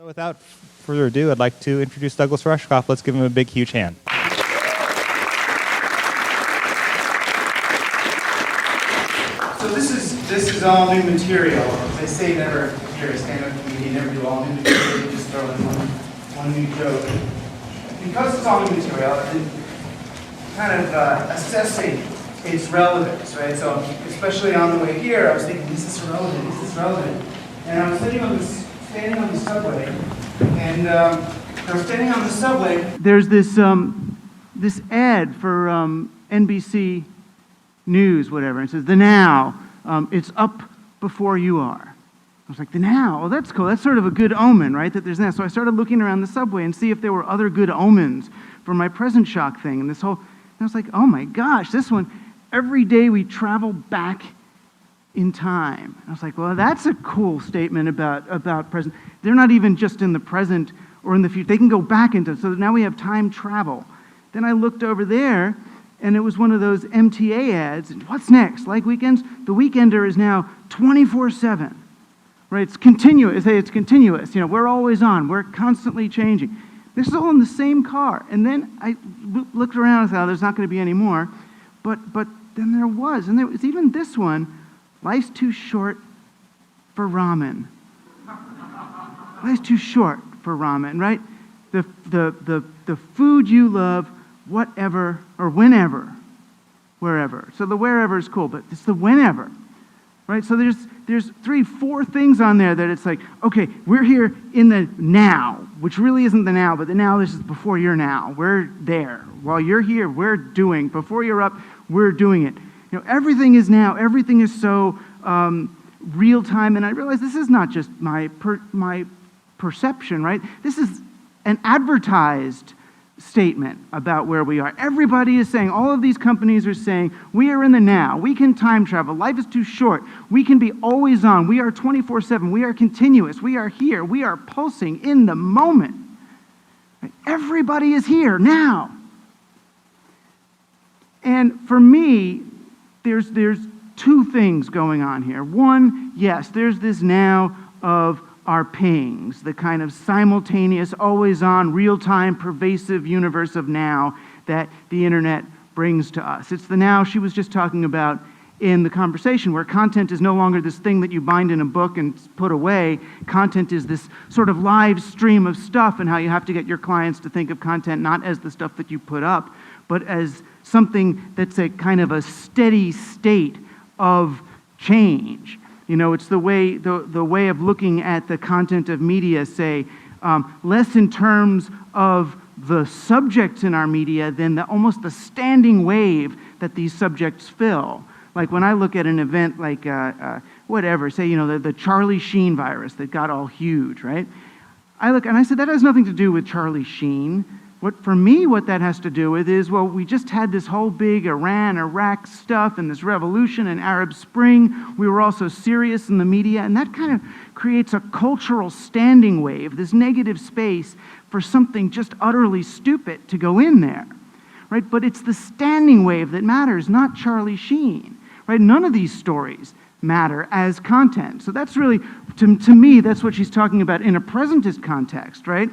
So without further ado, I'd like to introduce Douglas Rushkoff. Let's give him a big, huge hand. So this is all new material. They say never, if you're a stand-up comedian, never do all new material. You just throw in one new joke. Because it's all new material, and kind of assessing its relevance, right? So especially on the way here, I was thinking, is this relevant? Is this relevant? And I was standing on the subway, and I was standing on the subway. There's this this ad for NBC News, whatever. It says, "The Now, it's up before you are." I was like, "The Now? Oh, that's cool. That's sort of a good omen, right? That there's now." So I started looking around the subway and see if there were other good omens for my present shock thing. And and I was like, "Oh my gosh, this one! Every day we travel back in time." I was like, "Well, that's a cool statement about present. They're not even just in the present or in the future. They can go back into. So now we have time travel." Then I looked over there, and it was one of those MTA ads. And what's next? Like weekends? The Weekender is now 24/7, right? It's continuous. It's continuous. You know, we're always on. We're constantly changing. This is all in the same car. And then I looked around and thought, there's not going to be any more. But then there was. And there was even this one, "Life's too short for ramen." Life's too short for ramen, right? The food you love, whatever or whenever, wherever. So the wherever is cool, but it's the whenever, right? So there's 3, 4 things on there that it's like, okay, we're here in the now, which really isn't the now, but the now, this is before you're now. We're there. While you're here, we're doing. Before you're up, we're doing it. You know, everything is now. Everything is so real time, and I realize this is not just my perception, right? This is an advertised statement about where we are. Everybody is saying, all of these companies are saying, we are in the now. We can time travel. Life is too short. We can be always on. We are 24/7. We are continuous. We are here. We are pulsing in the moment. Right? Everybody is here now. And for me, there's 2 things going on here. One, yes, there's this now of our pings, the kind of simultaneous, always-on, real-time, pervasive universe of now that the internet brings to us. It's the now she was just talking about in the conversation, where content is no longer this thing that you bind in a book and put away. Content is this sort of live stream of stuff, and how you have to get your clients to think of content not as the stuff that you put up, but as something that's a kind of a steady state of change. You know, it's the way of looking at the content of media, say, less in terms of the subjects in our media than almost the standing wave that these subjects fill. Like when I look at an event like, whatever, say, you know, the Charlie Sheen virus that got all huge, right? I look and I said, that has nothing to do with Charlie Sheen. For me, what that has to do with is, well, we just had this whole big Iran-Iraq stuff and this revolution and Arab Spring. We were also serious in the media, and that kind of creates a cultural standing wave, this negative space for something just utterly stupid to go in there, right? But it's the standing wave that matters, not Charlie Sheen, right? None of these stories matter as content. So that's really, to me, that's what she's talking about in a presentist context, right?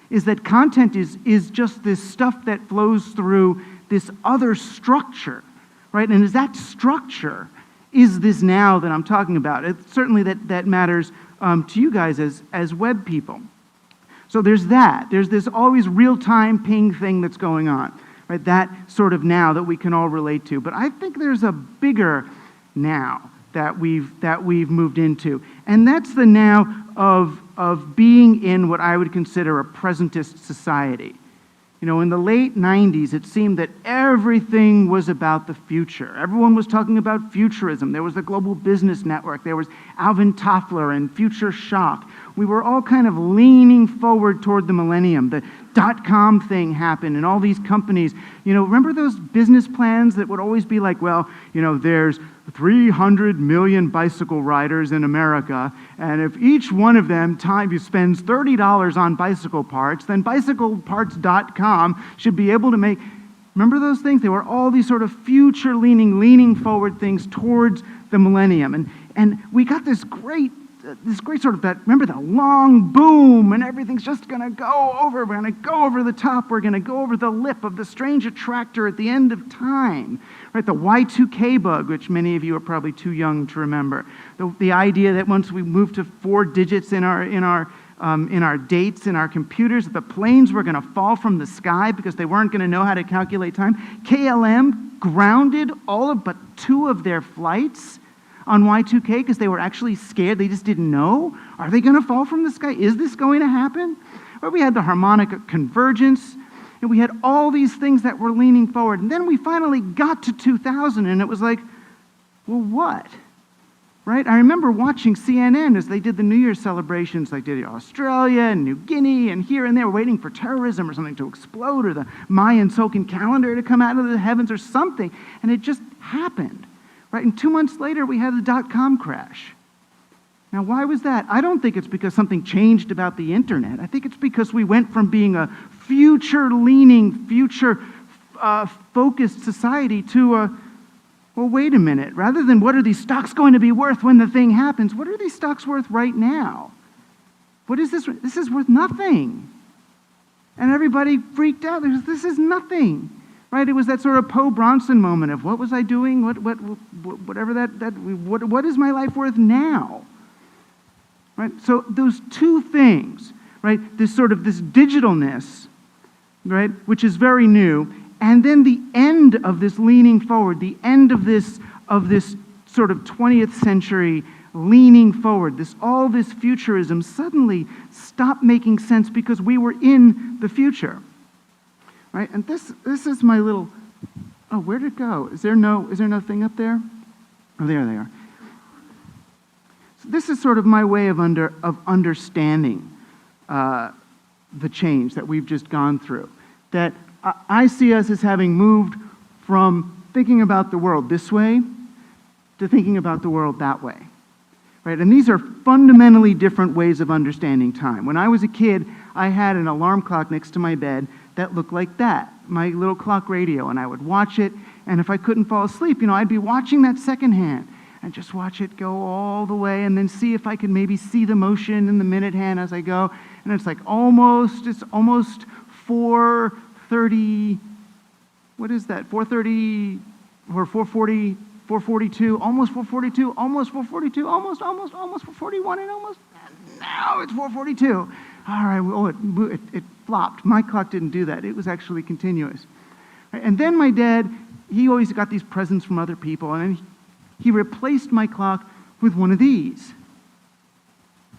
Is that content is just this stuff that flows through this other structure, right? And is that structure is this now that I'm talking about? It's certainly that matters to you guys as web people. So there's that. There's this always real-time ping thing that's going on, right? That sort of now that we can all relate to. But I think there's a bigger now that we've moved into, and that's the now of being in what I would consider a presentist society. You know, in the late 90s, it seemed that everything was about the future. Everyone was talking about futurism. There was the Global Business Network. There was Alvin Toffler and Future Shock. We were all kind of leaning forward toward the millennium. The .com thing happened, and all these companies, you know, remember those business plans that would always be like, well, you know, there's 300 million bicycle riders in America, and if each one of them spends $30 on bicycle parts, then bicycleparts.com should be able to make, remember those things? They were all these sort of future-leaning, leaning forward things towards the millennium. And we got this great this great sort of that, remember the long boom, and everything's just going to go over. We're going to go over the top. We're going to go over the lip of the strange attractor at the end of time. Right, the Y2k bug, which many of you are probably too young to remember. The idea that once we move to 4 digits in our dates in our computers, that the planes were going to fall from the sky because they weren't going to know how to calculate time. KLM grounded all but 2 of their flights on Y2k because they were actually scared. They just didn't know. Are they going to fall from the sky? Is this going to happen? Well, we had the harmonic convergence, and we had all these things that were leaning forward. And then we finally got to 2000, and it was like, well, what? Right? I remember watching CNN as they did the New Year's celebrations, like did Australia and New Guinea and here and there, waiting for terrorism or something to explode, or the Mayan Tzolk'in calendar to come out of the heavens or something. And it just happened. Right? And 2 months later, we had the dot-com crash. Now, why was that? I don't think it's because something changed about the internet. I think it's because we went from being a future-leaning, future-focused society to a, well, wait a minute. Rather than what are these stocks going to be worth when the thing happens, what are these stocks worth right now? What is this? This is worth nothing. And everybody freaked out. This is nothing. Right? It was that sort of Poe Bronson moment of what was I doing? What is my life worth now? Right? So those two things, right? This digitalness, right, which is very new, and then the end of this leaning forward, the end of this sort of 20th century leaning forward, all this futurism suddenly stopped making sense because we were in the future. Right? And this is my little, oh, where'd it go? Is there no thing up there? Oh, there they are. So this is sort of my way of understanding the change that we've just gone through. That I see us as having moved from thinking about the world this way to thinking about the world that way. Right? And these are fundamentally different ways of understanding time. When I was a kid, I had an alarm clock next to my bed that looked like that, my little clock radio, and I would watch it, and if I couldn't fall asleep, I'd be watching that second hand and just watch it go all the way and then see if I could maybe see the motion in the minute hand as I go, and it's almost 4:30, what is that, 4:30 or 4:40, 4:42, almost 4:42, almost 4:42, almost 4:41, and almost, now it's 4:42. All right, well, it flopped. My clock didn't do that. It was actually continuous. And then my dad, he always got these presents from other people, and he replaced my clock with one of these.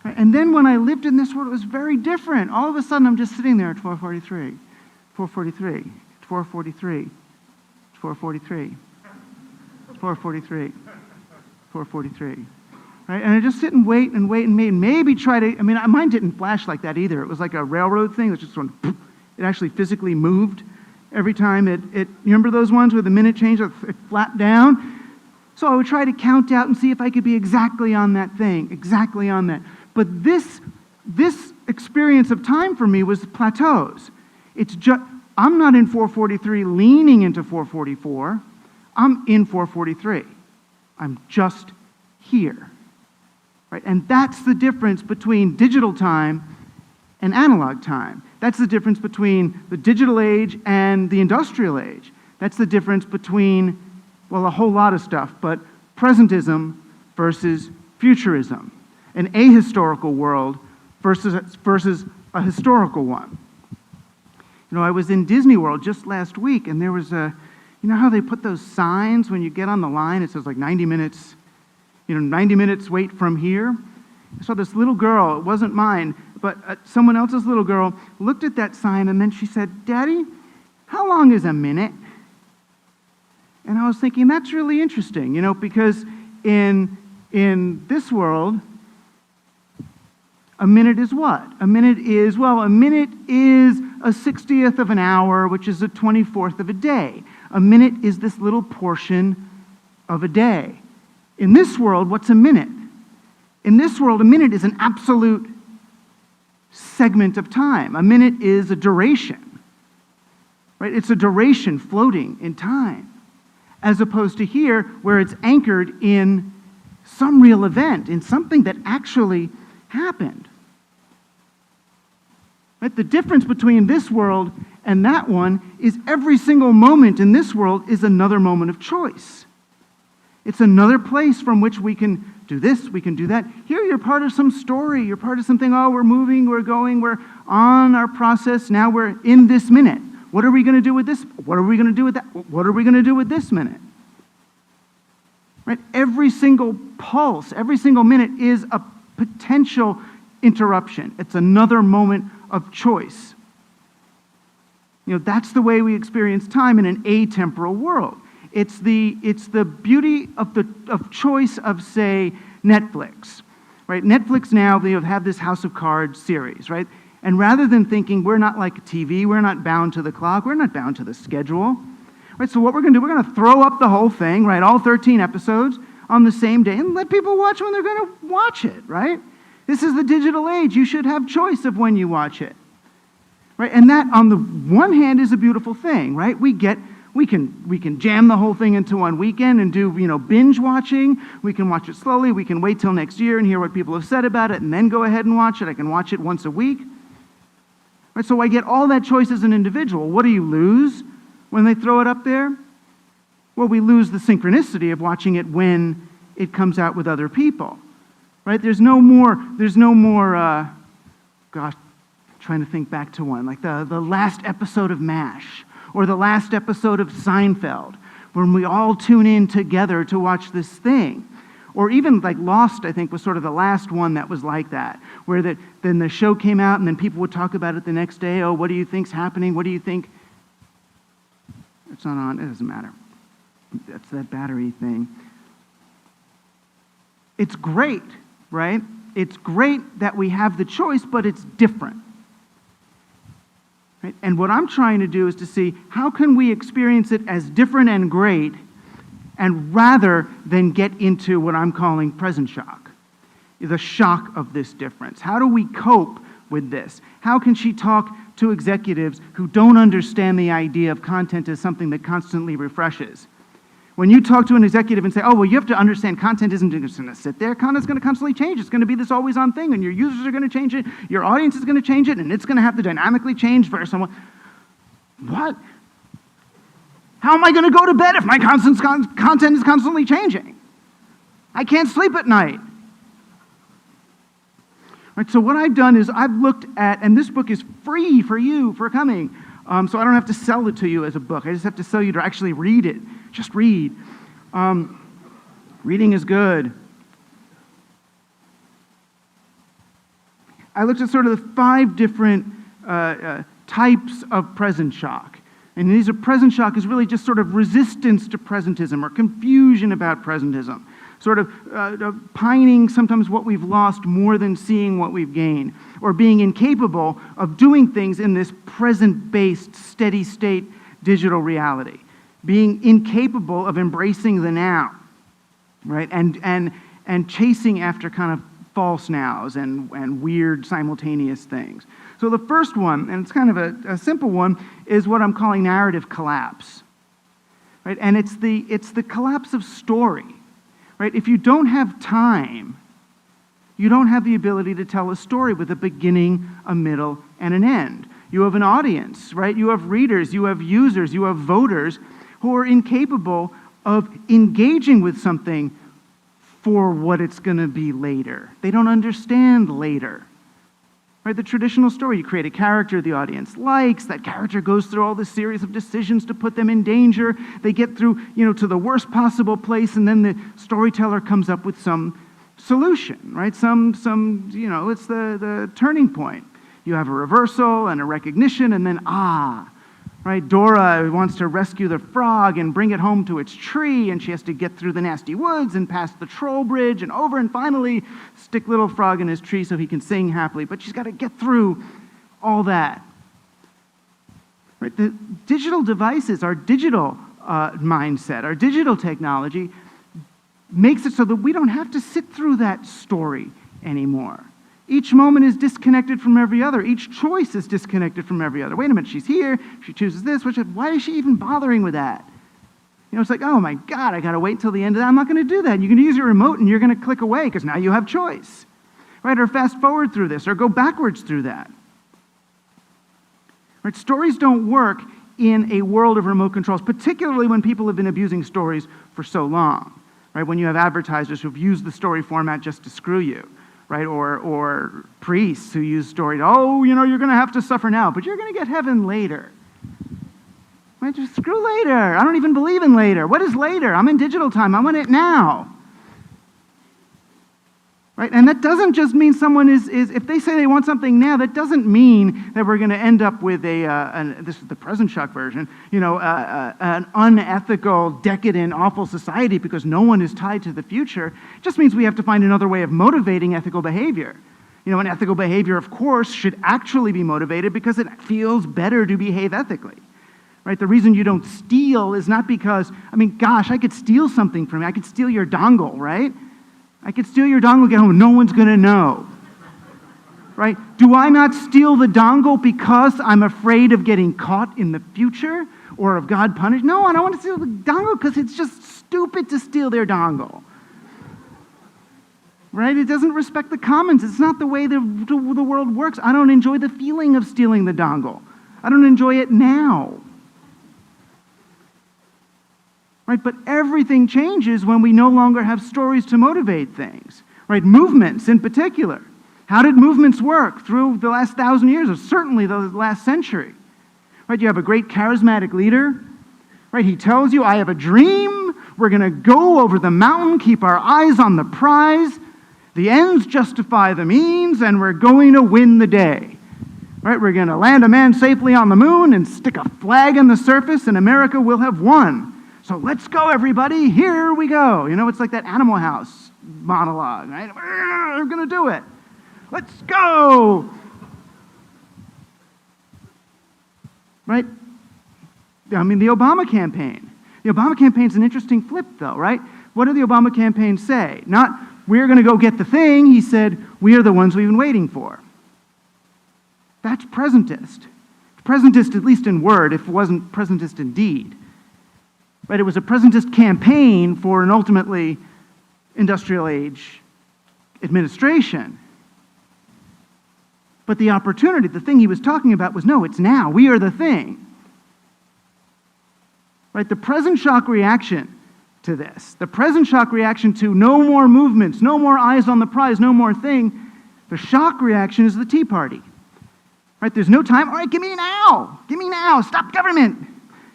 And then when I lived in this world, it was very different. All of a sudden, I'm just sitting there at 4:43, 4:43, 4:43, 4:43, 4:43, 4:43. Right? And I just sit and wait and maybe try to, mine didn't flash like that either. It was like a railroad thing that just went, it actually physically moved every time it you remember those ones where the minute changed, it flapped down? So I would try to count out and see if I could be exactly on that thing, exactly on that. But this experience of time for me was plateaus. It's just, I'm not in 4:43 leaning into 4:44. I'm in 4:43. I'm just here. Right? And that's the difference between digital time and analog time. That's the difference between the digital age and the industrial age. That's the difference between, well, a whole lot of stuff, but presentism versus futurism, an ahistorical world versus a historical one. I was in Disney World just last week, and there was you know how they put those signs when you get on the line? It says 90 minutes, 90 minutes wait from here. I saw this little girl, it wasn't mine, but someone else's little girl looked at that sign, and then she said, "Daddy, how long is a minute?" And I was thinking, that's really interesting, because in this world, a minute is what? A minute is a 60th of an hour, which is a 24th of a day. A minute is this little portion of a day. In this world, what's a minute? In this world, a minute is an absolute segment of time. A minute is a duration, right? It's a duration floating in time, as opposed to here, where it's anchored in some real event, in something that actually happened. Right? The difference between this world and that one is every single moment in this world is another moment of choice. It's another place from which we can do this, we can do that. Here you're part of some story. You're part of something, oh, we're moving, we're going, we're on our process. Now we're in this minute. What are we going to do with this? What are we going to do with that? What are we going to do with this minute? Right? Every single pulse, every single minute is a potential interruption. It's another moment of choice. That's the way we experience time in an atemporal world. It's the beauty of choice of, say, Netflix, right? Netflix now, they have this House of Cards series, right? And rather than thinking we're not like TV, we're not bound to the clock, we're not bound to the schedule, right? So what we're going to do, we're going to throw up the whole thing, right? All 13 episodes on the same day and let people watch when they're going to watch it, right? This is the digital age. You should have choice of when you watch it, right? And that, on the one hand, is a beautiful thing, right? We can jam the whole thing into one weekend and do, binge watching. We can watch it slowly. We can wait till next year and hear what people have said about it and then go ahead and watch it. I can watch it once a week. Right, so I get all that choice as an individual. What do you lose when they throw it up there? Well, we lose the synchronicity of watching it when it comes out with other people. Right? There's no more, trying to think back to one, like the last episode of MASH, or the last episode of Seinfeld, when we all tune in together to watch this thing. Or even like Lost, I think, was sort of the last one that was like that, where then the show came out and then people would talk about it the next day. Oh, what do you think's happening? What do you think? It's not on. It doesn't matter. That's that battery thing. It's great, right? It's great that we have the choice, but it's different. Right? And what I'm trying to do is to see how can we experience it as different and great, and rather than get into what I'm calling present shock, the shock of this difference. How do we cope with this? How can she talk to executives who don't understand the idea of content as something that constantly refreshes? When you talk to an executive and say, oh, well, you have to understand content isn't just going to sit there. Content's going to constantly change. It's going to be this always-on thing, and your users are going to change it, your audience is going to change it, and it's going to have to dynamically change for someone. What? How am I going to go to bed if my content is constantly changing? I can't sleep at night. Right, so what I've done is I've looked at, and this book is free for you for coming, so I don't have to sell it to you as a book. I just have to sell you to actually read it. Just read. Reading is good. I looked at sort of the 5 different types of present shock. And these are present shock is really just sort of resistance to presentism or confusion about presentism. Sort of pining sometimes what we've lost more than seeing what we've gained. Or being incapable of doing things in this present-based, steady-state digital reality. Being incapable of embracing the now, right? And chasing after kind of false nows and weird simultaneous things. So the first one, and it's kind of a simple one, is what I'm calling narrative collapse, right? And it's the collapse of story, right? If you don't have time, you don't have the ability to tell a story with a beginning, a middle, and an end. You have an audience, right? You have readers, you have users, you have voters who are incapable of engaging with something for what it's going to be later. They don't understand later. Right? The traditional story, you create a character the audience likes, that character goes through all this series of decisions to put them in danger, they get through, to the worst possible place, and then the storyteller comes up with some solution, right? It's the turning point. You have a reversal and a recognition, and then right? Dora wants to rescue the frog and bring it home to its tree, and she has to get through the nasty woods and past the troll bridge and over, and finally stick little frog in his tree so he can sing happily. But she's got to get through all that. Right? The digital devices, our digital mindset, our digital technology makes it so that we don't have to sit through that story anymore. Each moment is disconnected from every other. Each choice is disconnected from every other. Wait a minute, she's here, she chooses this, why is she even bothering with that? It's like, oh my God, I got to wait until the end of that. I'm not going to do that. You're going to use your remote and you're going to click away because now you have choice, right? Or fast forward through this or go backwards through that. Right? Stories don't work in a world of remote controls, particularly when people have been abusing stories for so long, right? When you have advertisers who've used the story format just to screw you, right? Or priests who use stories. Oh, you're going to have to suffer now, but you're going to get heaven later. Right? Just screw later. I don't even believe in later. What is later? I'm in digital time. I want it now. Right? And that doesn't just mean someone is if they say they want something now, that doesn't mean that we're going to end up with this is the present shock version, an unethical, decadent, awful society because no one is tied to the future. It just means we have to find another way of motivating ethical behavior. An ethical behavior, of course, should actually be motivated because it feels better to behave ethically. Right? The reason you don't steal is not because, gosh, I could steal something from you. I could steal your dongle, right? I could steal your dongle, get home, no one's going to know. Right? Do I not steal the dongle because I'm afraid of getting caught in the future or of God punished? No, I don't want to steal the dongle because it's just stupid to steal their dongle. Right? It doesn't respect the commons. It's not the way the world works. I don't enjoy the feeling of stealing the dongle. I don't enjoy it now. Right? But everything changes when we no longer have stories to motivate things. Right? Movements in particular. How did movements work through the last 1,000 years, or certainly the last century? Right? You have a great charismatic leader. Right? He tells you, I have a dream. We're going to go over the mountain, keep our eyes on the prize. The ends justify the means, and we're going to win the day. Right? We're going to land a man safely on the moon and stick a flag on the surface, and America will have won. So let's go, everybody. Here we go. It's like that Animal House monologue, right? We're going to do it. Let's go. Right? The Obama campaign. The Obama campaign's an interesting flip, though, right? What did the Obama campaign say? Not, we're going to go get the thing. He said, we are the ones we've been waiting for. That's presentist. Presentist, at least in word, if it wasn't presentist in deed. Right, it was a presentist campaign for an ultimately industrial age administration. But the opportunity, the thing he was talking about was, no, it's now. We are the thing. Right, the present shock reaction to this, the present shock reaction to no more movements, no more eyes on the prize, no more thing, the shock reaction is the Tea Party. Right, there's no time. All right, give me now. Give me now. Stop government.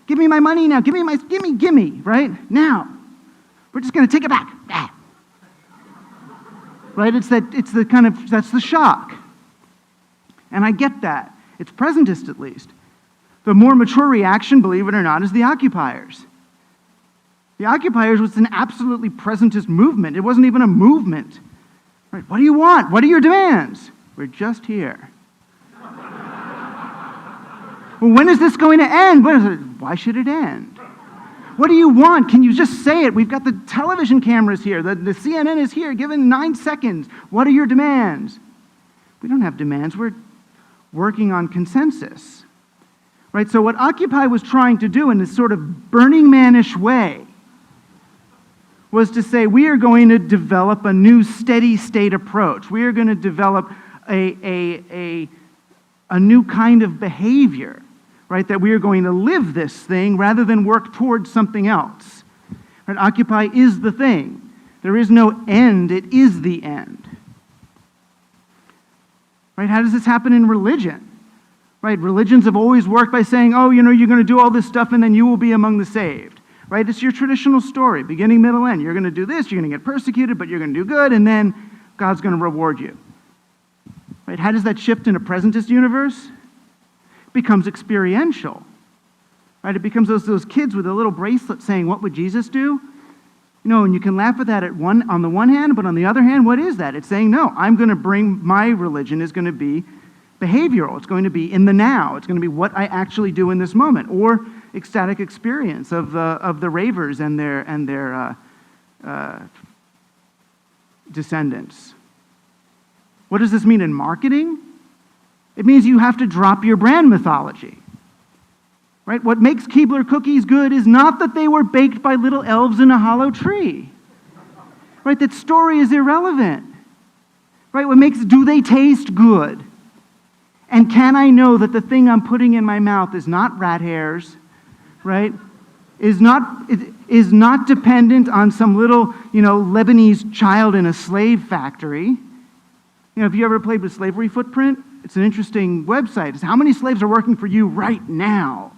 Give me my money now. Give me, right? Now. We're just going to take it back. Ah. Right? That's the shock. And I get that. It's presentist, at least. The more mature reaction, believe it or not, is the occupiers. The occupiers was an absolutely presentist movement. It wasn't even a movement. Right? What do you want? What are your demands? We're just here. Well, when is this going to end? Why should it end? What do you want? Can you just say it? We've got the television cameras here. The CNN is here. Given 9 seconds. What are your demands? We don't have demands. We're working on consensus. Right? So what Occupy was trying to do in this sort of Burning Man-ish way was to say, we are going to develop a new steady state approach. We are going to develop a new kind of behavior. Right, that we are going to live this thing rather than work towards something else. Right, Occupy is the thing. There is no end, it is the end. Right, how does this happen in religion? Right, religions have always worked by saying, oh, you're going to do all this stuff and then you will be among the saved. Right, it's your traditional story, beginning, middle, end. You're going to do this, you're going to get persecuted, but you're going to do good, and then God's going to reward you. Right, how does that shift in a presentist universe? Becomes experiential, right? It becomes those kids with a little bracelet saying, what would Jesus do? And you can laugh at that on the one hand, but on the other hand, what is that? It's saying, no, I'm going to bring, my religion is going to be behavioral. It's going to be in the now. It's going to be what I actually do in this moment, or ecstatic experience of the ravers and their descendants. What does this mean in marketing? It means you have to drop your brand mythology. Right? What makes Keebler cookies good is not that they were baked by little elves in a hollow tree. Right? That story is irrelevant. Right? Do they taste good? And can I know that the thing I'm putting in my mouth is not rat hairs, right? Is not dependent on some little, Lebanese child in a slave factory. Have you ever played with Slavery Footprint? It's an interesting website. It's how many slaves are working for you right now?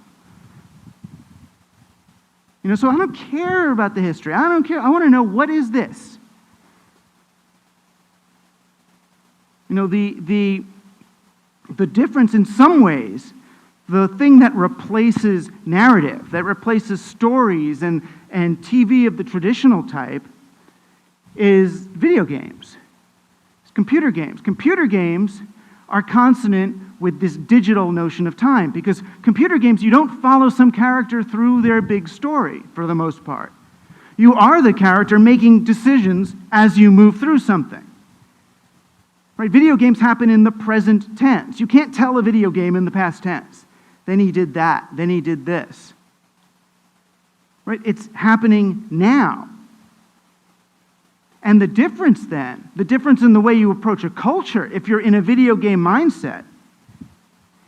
So I don't care about the history. I don't care. I want to know, what is this? The difference in some ways, the thing that replaces narrative, that replaces stories and TV of the traditional type, is video games. It's computer games. Computer games are consonant with this digital notion of time, because computer games, you don't follow some character through their big story for the most part. You are the character making decisions as you move through something. Right? Video games happen in the present tense. You can't tell a video game in the past tense. Then he did that. Then he did this. Right? It's happening now. And the difference in the way you approach a culture, if you're in a video game mindset,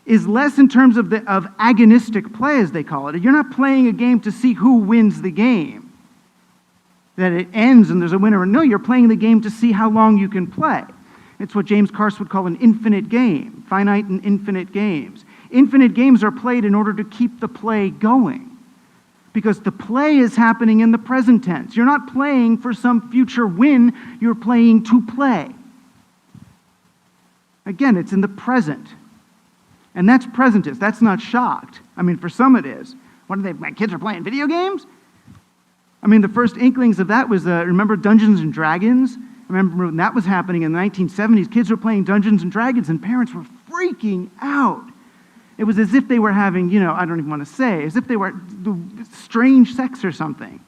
is less in terms of agonistic play, as they call it. You're not playing a game to see who wins the game, that it ends and there's a winner. No, you're playing the game to see how long you can play. It's what James Carse would call an infinite game, finite and infinite games. Infinite games are played in order to keep the play going, because the play is happening in the present tense. You're not playing for some future win, you're playing to play. Again, it's in the present. And that's presentist. That's not shocked. For some it is. My kids are playing video games? The first inklings of that was, remember Dungeons and Dragons? I remember when that was happening in the 1970s. Kids were playing Dungeons and Dragons and parents were freaking out. It was as if they were having, I don't even want to say, as if they were strange sex or something.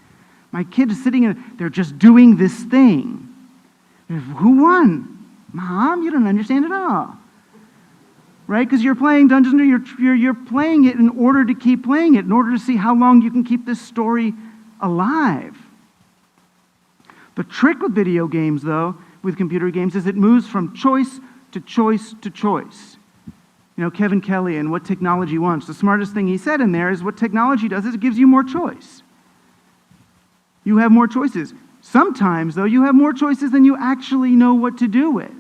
My kid is sitting they're just doing this thing. Who won? Mom, you don't understand at all. Right? Because you're playing Dungeons, you're playing it in order to keep playing it, in order to see how long you can keep this story alive. The trick with video games, though, with computer games, is it moves from choice to choice to choice. Kevin Kelly and What Technology Wants, the smartest thing he said in there is what technology does is it gives you more choice. You have more choices. Sometimes, though, you have more choices than you actually know what to do with.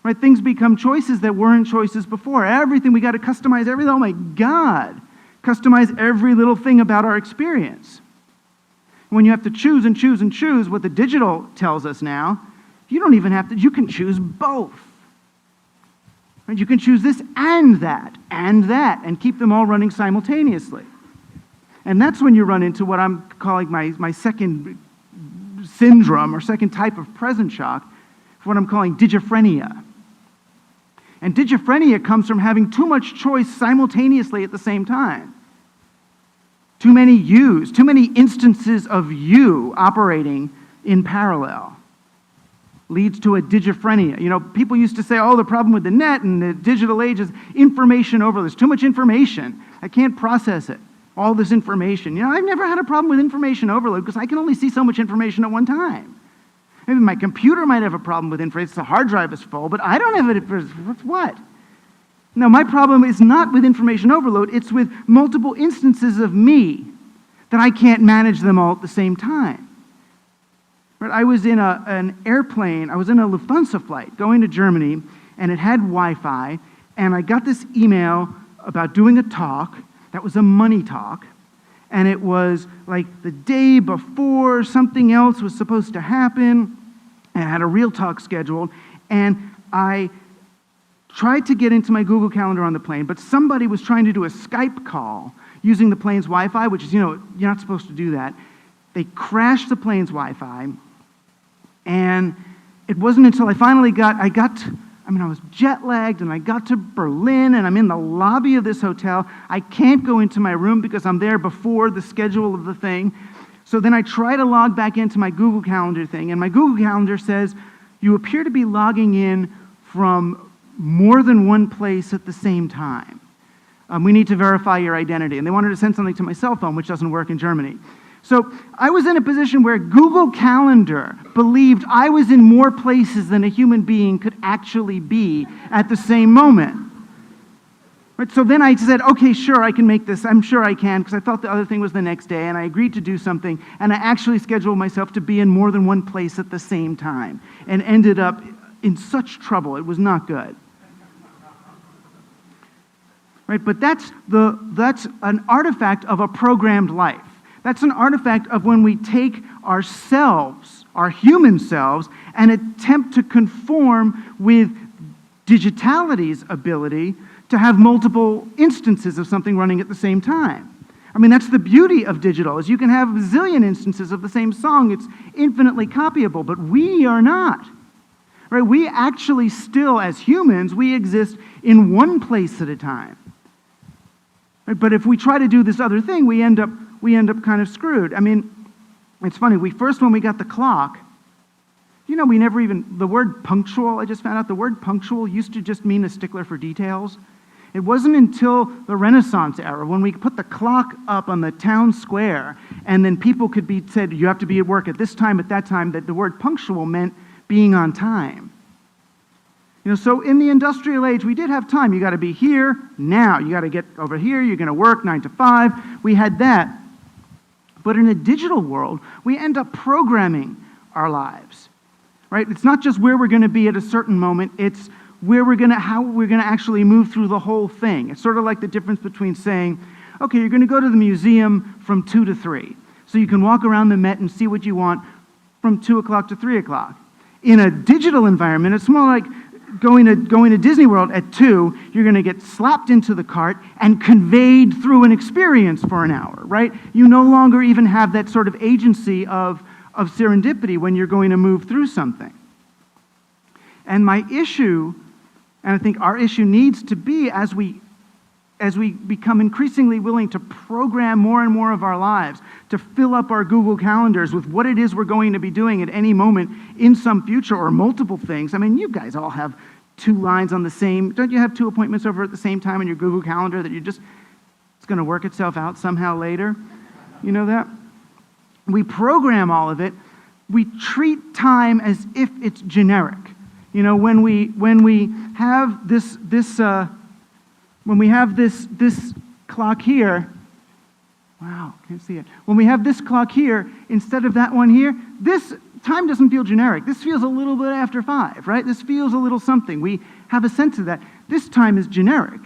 Right? Things become choices that weren't choices before. Everything, we got to customize everything. Oh my God. Customize every little thing about our experience. When you have to choose and choose and choose, what the digital tells us now, you don't even have to, you can choose both. Right? You can choose this and that, and keep them all running simultaneously. And that's when you run into what I'm calling my second syndrome, or second type of present shock, what I'm calling digiphrenia. And digiphrenia comes from having too much choice simultaneously at the same time. Too many yous, too many instances of you operating in parallel leads to a digiphrenia. People used to say, the problem with the net and the digital age is information overload. There's too much information. I can't process it. All this information. I've never had a problem with information overload because I can only see so much information at one time. Maybe my computer might have a problem with information. The hard drive is full, but I don't have it for what? No, my problem is not with information overload. It's with multiple instances of me that I can't manage them all at the same time. Right? I was in an airplane. I was in a Lufthansa flight going to Germany, and it had Wi-Fi, and I got this email about doing a talk that was a money talk, and it was like the day before something else was supposed to happen, and I had a real talk scheduled, and I tried to get into my Google Calendar on the plane, but somebody was trying to do a Skype call using the plane's Wi-Fi, which is, you're not supposed to do that. They crashed the plane's Wi-Fi, and it wasn't until I was jet lagged, and I got to Berlin, and I'm in the lobby of this hotel. I can't go into my room because I'm there before the schedule of the thing. So then I try to log back into my Google Calendar thing, and my Google Calendar says, you appear to be logging in from more than one place at the same time. We need to verify your identity. And they wanted to send something to my cell phone, which doesn't work in Germany. So I was in a position where Google Calendar believed I was in more places than a human being could actually be at the same moment. Right, so then I said, okay, sure, I can make this. I'm sure I can, because I thought the other thing was the next day, and I agreed to do something, and I actually scheduled myself to be in more than one place at the same time, and ended up in such trouble. It was not good. Right, but that's an artifact of a programmed life. That's an artifact of when we take ourselves, our human selves, and attempt to conform with digitality's ability to have multiple instances of something running at the same time. I mean, that's the beauty of digital, is you can have a zillion instances of the same song. It's infinitely copyable, but we are not. Right? We actually still, as humans, we exist in one place at a time. Right? But if we try to do this other thing, we end up kind of screwed. I mean, it's funny, when we got the clock, you know, the word punctual, I just found out the word punctual used to just mean a stickler for details. It wasn't until the Renaissance era when we put the clock up on the town square and then people could be said, you have to be at work at this time, at that time, that the word punctual meant being on time. You know, so in the industrial age, we did have time. You got to be here now. You got to get over here. You're going to work 9 to 5. We had that. But in a digital world, we end up programming our lives. Right? It's not just where we're going to be at a certain moment. It's how we're going to actually move through the whole thing. It's sort of like the difference between saying, okay, you're going to go to the museum from 2 to 3. So you can walk around the Met and see what you want from 2 o'clock to 3 o'clock. In a digital environment, it's more like going to Disney World at 2, you're going to get slapped into the cart and conveyed through an experience for an hour, right? You no longer even have that sort of agency of serendipity when you're going to move through something. And my issue, and I think our issue needs to be as we become increasingly willing to program more and more of our lives, to fill up our Google calendars with what it is we're going to be doing at any moment in some future or multiple things. I mean, you guys all have 2 lines on the same, don't you have 2 appointments over at the same time in your Google calendar that it's going to work itself out somehow later? You know that? We program all of it. We treat time as if it's generic. You know, when we have this clock here, wow, can't see it. When we have this clock here, instead of that one here, this time doesn't feel generic. This feels a little bit after 5, right? This feels a little something. We have a sense of that. This time is generic,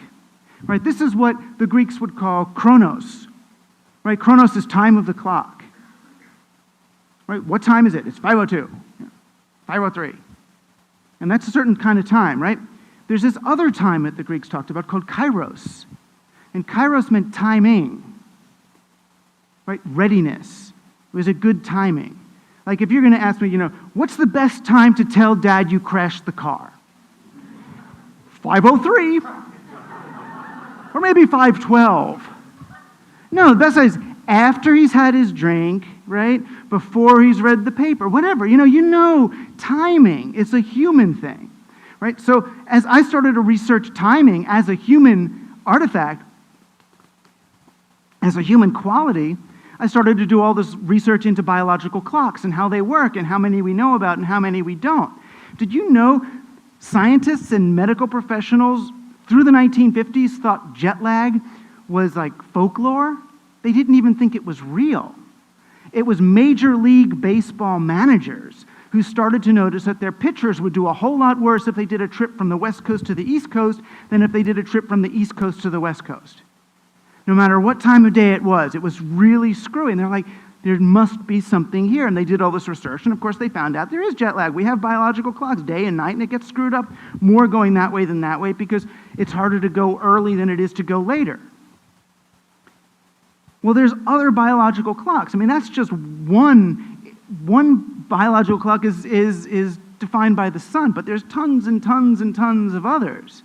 right? This is what the Greeks would call chronos, right? Chronos is time of the clock, right? What time is it? It's 5:02, 5:03. And that's a certain kind of time, right? There's this other time that the Greeks talked about called kairos. And kairos meant timing, right? Readiness. It was a good timing. Like if you're going to ask me, what's the best time to tell Dad you crashed the car? 5:03. Or maybe 5:12. No, the best time is after he's had his drink, right? Before he's read the paper, whatever. Timing. It's a human thing, right? So as I started to research timing as a human artifact, as a human quality, I started to do all this research into biological clocks and how they work and how many we know about and how many we don't. Did you know scientists and medical professionals through the 1950s thought jet lag was like folklore? They didn't even think it was real. It was Major League Baseball managers who started to notice that their pitchers would do a whole lot worse if they did a trip from the West Coast to the East Coast than if they did a trip from the East Coast to the West Coast. No matter what time of day it was really screwy. And they're like, there must be something here. And they did all this research, and of course they found out there is jet lag. We have biological clocks, day and night, and it gets screwed up more going that way than that way because it's harder to go early than it is to go later. Well, there's other biological clocks. I mean, that's just one biological clock is defined by the sun, but there's tons and tons and tons of others.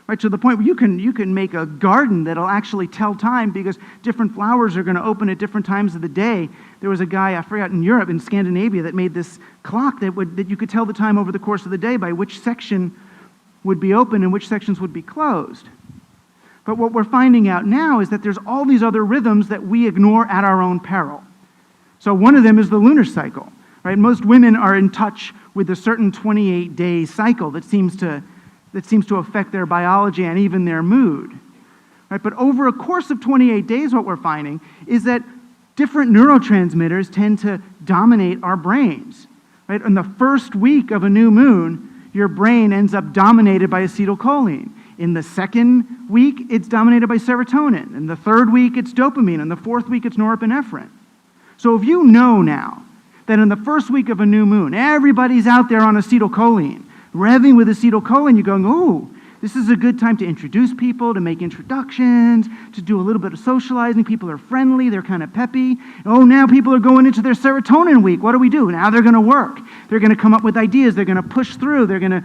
Right, to the point where you can make a garden that'll actually tell time because different flowers are going to open at different times of the day. There was a guy, I forgot, in Europe, in Scandinavia, that made this clock that you could tell the time over the course of the day by which section would be open and which sections would be closed. But what we're finding out now is that there's all these other rhythms that we ignore at our own peril. So one of them is the lunar cycle, right? Most women are in touch with a certain 28-day cycle that seems to affect their biology and even their mood, right? But over a course of 28 days, what we're finding is that different neurotransmitters tend to dominate our brains, right? In the first week of a new moon, your brain ends up dominated by acetylcholine. In the second week, it's dominated by serotonin. In the third week, it's dopamine. In the fourth week, it's norepinephrine. So if you know now that in the first week of a new moon, everybody's out there on acetylcholine, revving with acetylcholine, you're going, oh, this is a good time to introduce people, to make introductions, to do a little bit of socializing. People are friendly, they're kind of peppy. Oh, now people are going into their serotonin week. What do we do? Now they're going to work. They're going to come up with ideas. They're going to push through. They're going to,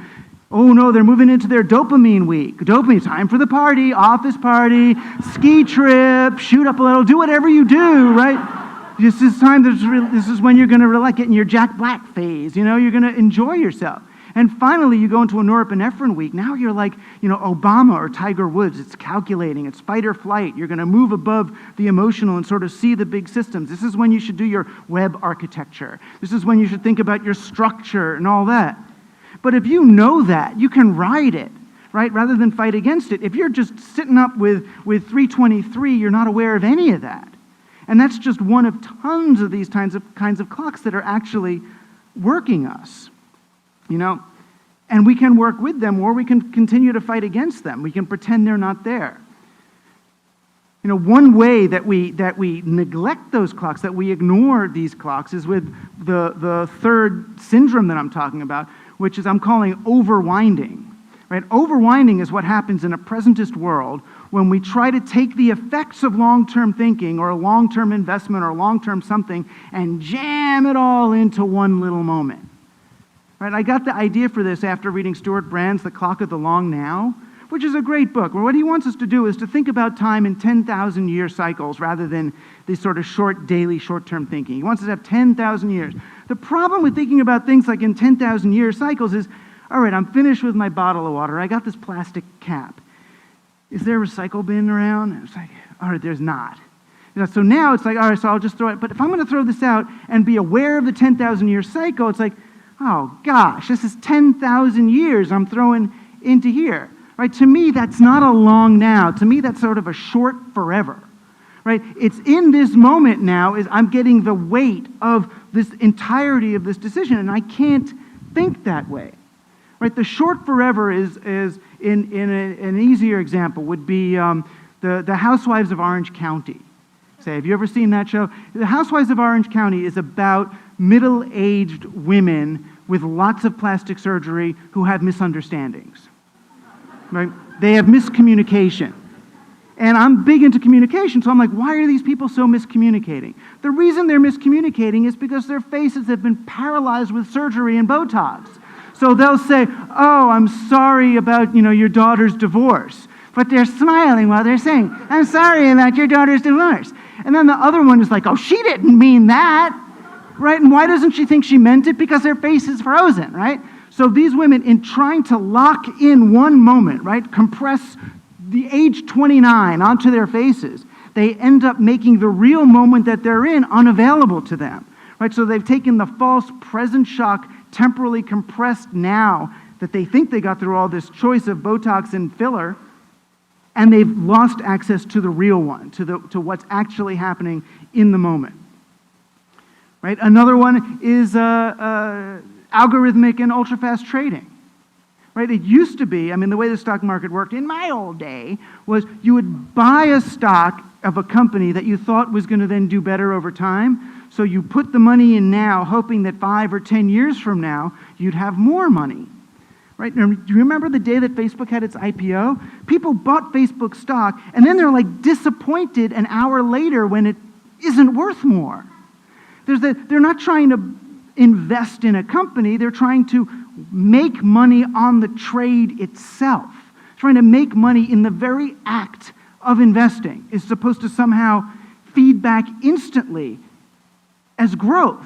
oh no, they're moving into their dopamine week. Dopamine, time for the party, office party, ski trip, shoot up a little, do whatever you do, right? This is when you're going to get in your Jack Black phase. You know, you're going to enjoy yourself. And finally, you go into a norepinephrine week. Now you're like, Obama or Tiger Woods. It's calculating. It's fight or flight. You're going to move above the emotional and sort of see the big systems. This is when you should do your web architecture. This is when you should think about your structure and all that. But if you know that, you can ride it, right, rather than fight against it. If you're just sitting up with 323, you're not aware of any of that. And that's just one of tons of these kinds of clocks that are actually working us. And we can work with them, or we can continue to fight against them. We can pretend they're not there. One way that we neglect those clocks, that we ignore these clocks, is with the third syndrome that I'm talking about, which is I'm calling overwinding. Right? Overwinding is what happens in a presentist world when we try to take the effects of long-term thinking or a long-term investment or long-term something and jam it all into one little moment. Right, I got the idea for this after reading Stuart Brand's The Clock of the Long Now, which is a great book, where what he wants us to do is to think about time in 10,000-year cycles rather than these sort of short, daily, short-term thinking. He wants us to have 10,000 years. The problem with thinking about things like in 10,000-year cycles is, all right, I'm finished with my bottle of water. I got this plastic cap. Is there a recycle bin around? It's like, all right, there's not. So now it's like, all right, so I'll just throw it. But if I'm going to throw this out and be aware of the 10,000-year cycle, it's like, oh gosh, this is 10,000 years I'm throwing into here, right? To me, that's not a long now. To me, that's sort of a short forever, right? It's in this moment now is I'm getting the weight of this entirety of this decision, and I can't think that way, right? The short forever is an easier example would be the Housewives of Orange County. Say, have you ever seen that show? The Housewives of Orange County is about middle-aged women with lots of plastic surgery who have misunderstandings, right? They have miscommunication. And I'm big into communication, so I'm like, why are these people so miscommunicating? The reason they're miscommunicating is because their faces have been paralyzed with surgery and Botox. So they'll say, oh, I'm sorry about, your daughter's divorce. But they're smiling while they're saying, I'm sorry about your daughter's divorce. And then the other one is like, oh, she didn't mean that. Right? And why doesn't she think she meant it? Because her face is frozen, right? So these women, in trying to lock in one moment, right, compress the age 29 onto their faces, they end up making the real moment that they're in unavailable to them, right? So they've taken the false present shock, temporally compressed now that they think they got through all this choice of Botox and filler, and they've lost access to the real one, to what's actually happening in the moment. Right? Another one is algorithmic and ultra-fast trading. Right? It used to be, the way the stock market worked in my old day was you would buy a stock of a company that you thought was going to then do better over time. So you put the money in now, hoping that 5 or 10 years from now, you'd have more money. Right? Do you remember the day that Facebook had its IPO? People bought Facebook stock, and then they're like disappointed an hour later when it isn't worth more. They're not trying to invest in a company. They're trying to make money on the trade itself. Trying to make money in the very act of investing is supposed to somehow feed back instantly as growth.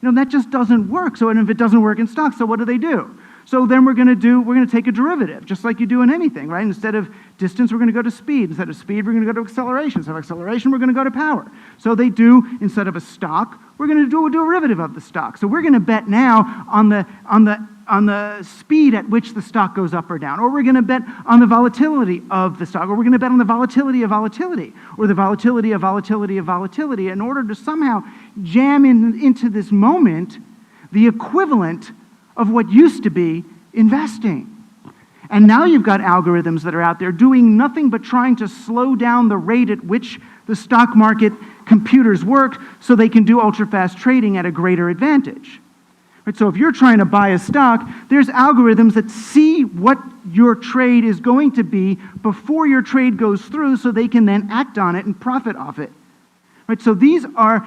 That just doesn't work. So if it doesn't work in stocks, so what do? So then we're going to take a derivative, just like you do in anything, right? Instead of distance, we're going to go to speed. Instead of speed, we're going to go to acceleration. Instead of acceleration, we're going to go to power. So they do, instead of a stock, we're going to do a derivative of the stock. So we're going to bet now on the speed at which the stock goes up or down, or we're going to bet on the volatility of the stock, or we're going to bet on the volatility of volatility, or the volatility of volatility of volatility, in order to somehow jam into this moment the equivalent of what used to be investing. And now you've got algorithms that are out there doing nothing but trying to slow down the rate at which the stock market computers work so they can do ultra-fast trading at a greater advantage. Right, so if you're trying to buy a stock, there's algorithms that see what your trade is going to be before your trade goes through so they can then act on it and profit off it. Right, so these are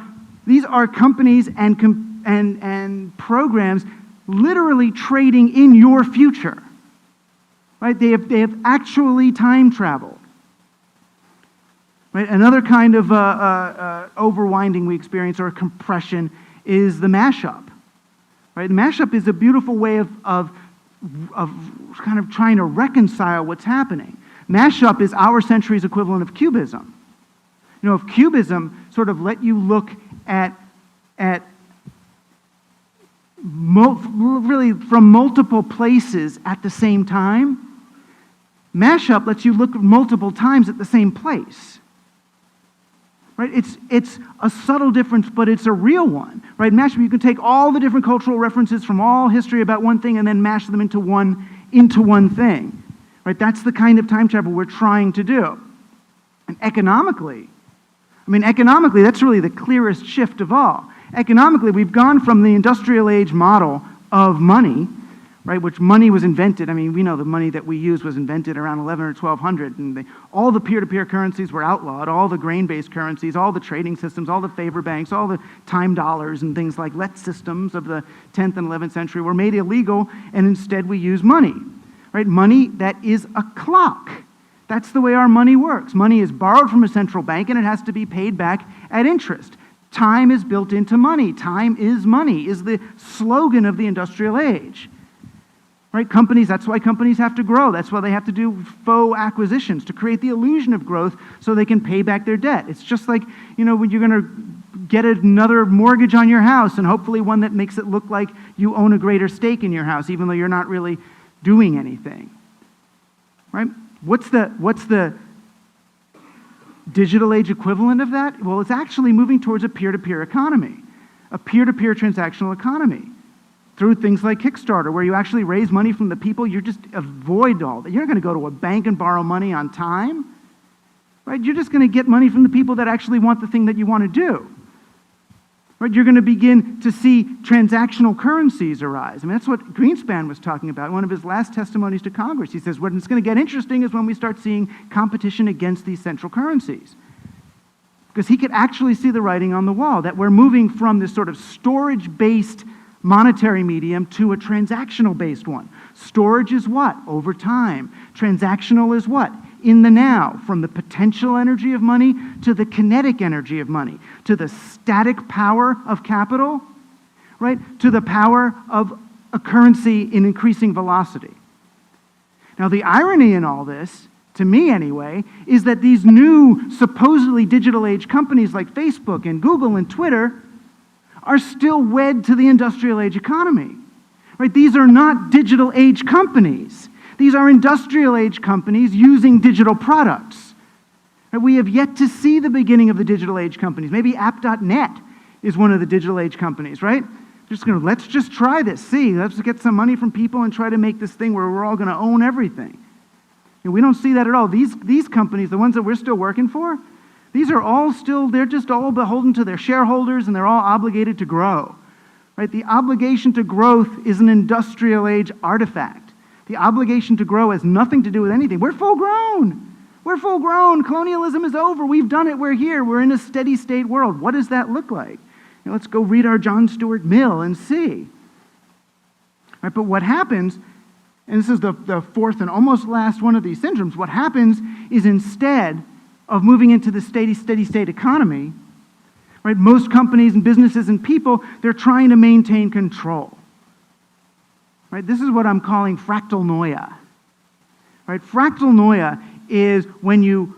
companies and programs literally trading in your future. Right? They have actually time traveled. Right? Another kind of overwinding we experience, or compression, is the mashup. Right? The mashup is a beautiful way of kind of trying to reconcile what's happening. Mashup is our century's equivalent of cubism. You know, if cubism sort of let you look at really from multiple places at the same time, mashup lets you look multiple times at the same place. Right? It's a subtle difference, but it's a real one. Right? Mashup, you can take all the different cultural references from all history about one thing and then mash them into one thing. Right? That's the kind of time travel we're trying to do. And economically, that's really the clearest shift of all. Economically, we've gone from the industrial age model of money, right, which money was invented. I mean, we know the money that we use was invented around 11 or 1200, and all the peer-to-peer currencies were outlawed, all the grain-based currencies, all the trading systems, all the favor banks, all the time dollars and things like let systems of the 10th and 11th century were made illegal, and instead we use money, right? Money that is a clock. That's the way our money works. Money is borrowed from a central bank, and it has to be paid back at interest. Time is built into money. Time is money, is the slogan of the industrial age. Right? Companies, that's why companies have to grow. That's why they have to do faux acquisitions to create the illusion of growth so they can pay back their debt. It's just like, you know, when you're going to get another mortgage on your house, and hopefully one that makes it look like you own a greater stake in your house, even though you're not really doing anything. Right? What's the digital age equivalent of that? Well, it's actually moving towards a peer-to-peer economy, a peer-to-peer transactional economy, through things like Kickstarter, where you actually raise money from the people. You just avoid all that. You're not going to go to a bank and borrow money on time, right? You're just going to get money from the people that actually want the thing that you want to do, right? You're going to begin to see transactional currencies arise. I mean, that's what Greenspan was talking about in one of his last testimonies to Congress. He says, what it's going to get interesting is when we start seeing competition against these central currencies. Because he could actually see the writing on the wall, that we're moving from this sort of storage-based monetary medium to a transactional-based one. Storage is what? Over time. Transactional is what? In the now. From the potential energy of money to the kinetic energy of money, to the static power of capital, right? To the power of a currency in increasing velocity. Now, the irony in all this, to me anyway, is that these new supposedly digital age companies like Facebook and Google and Twitter are still wed to the industrial age economy. Right? These are not digital age companies. These are industrial age companies using digital products. Right? We have yet to see the beginning of the digital age companies. Maybe app.net is one of the digital age companies, right? Let's just try this. Let's get some money from people and try to make this thing where we're all going to own everything. And we don't see that at all. These companies, the ones that we're still working for, they're just all beholden to their shareholders, and they're all obligated to grow. Right? The obligation to growth is an industrial age artifact. The obligation to grow has nothing to do with anything. We're full grown. We're full grown. Colonialism is over. We've done it. We're here. We're in a steady state world. What does that look like? Let's go read our John Stuart Mill and see. Right? But what happens, and this is the fourth and almost last one of these syndromes, what happens is instead of moving into the steady state economy, right? Most companies and businesses and people, they're trying to maintain control. right? This is what I'm calling fractal noia. Right? Fractal noia is when you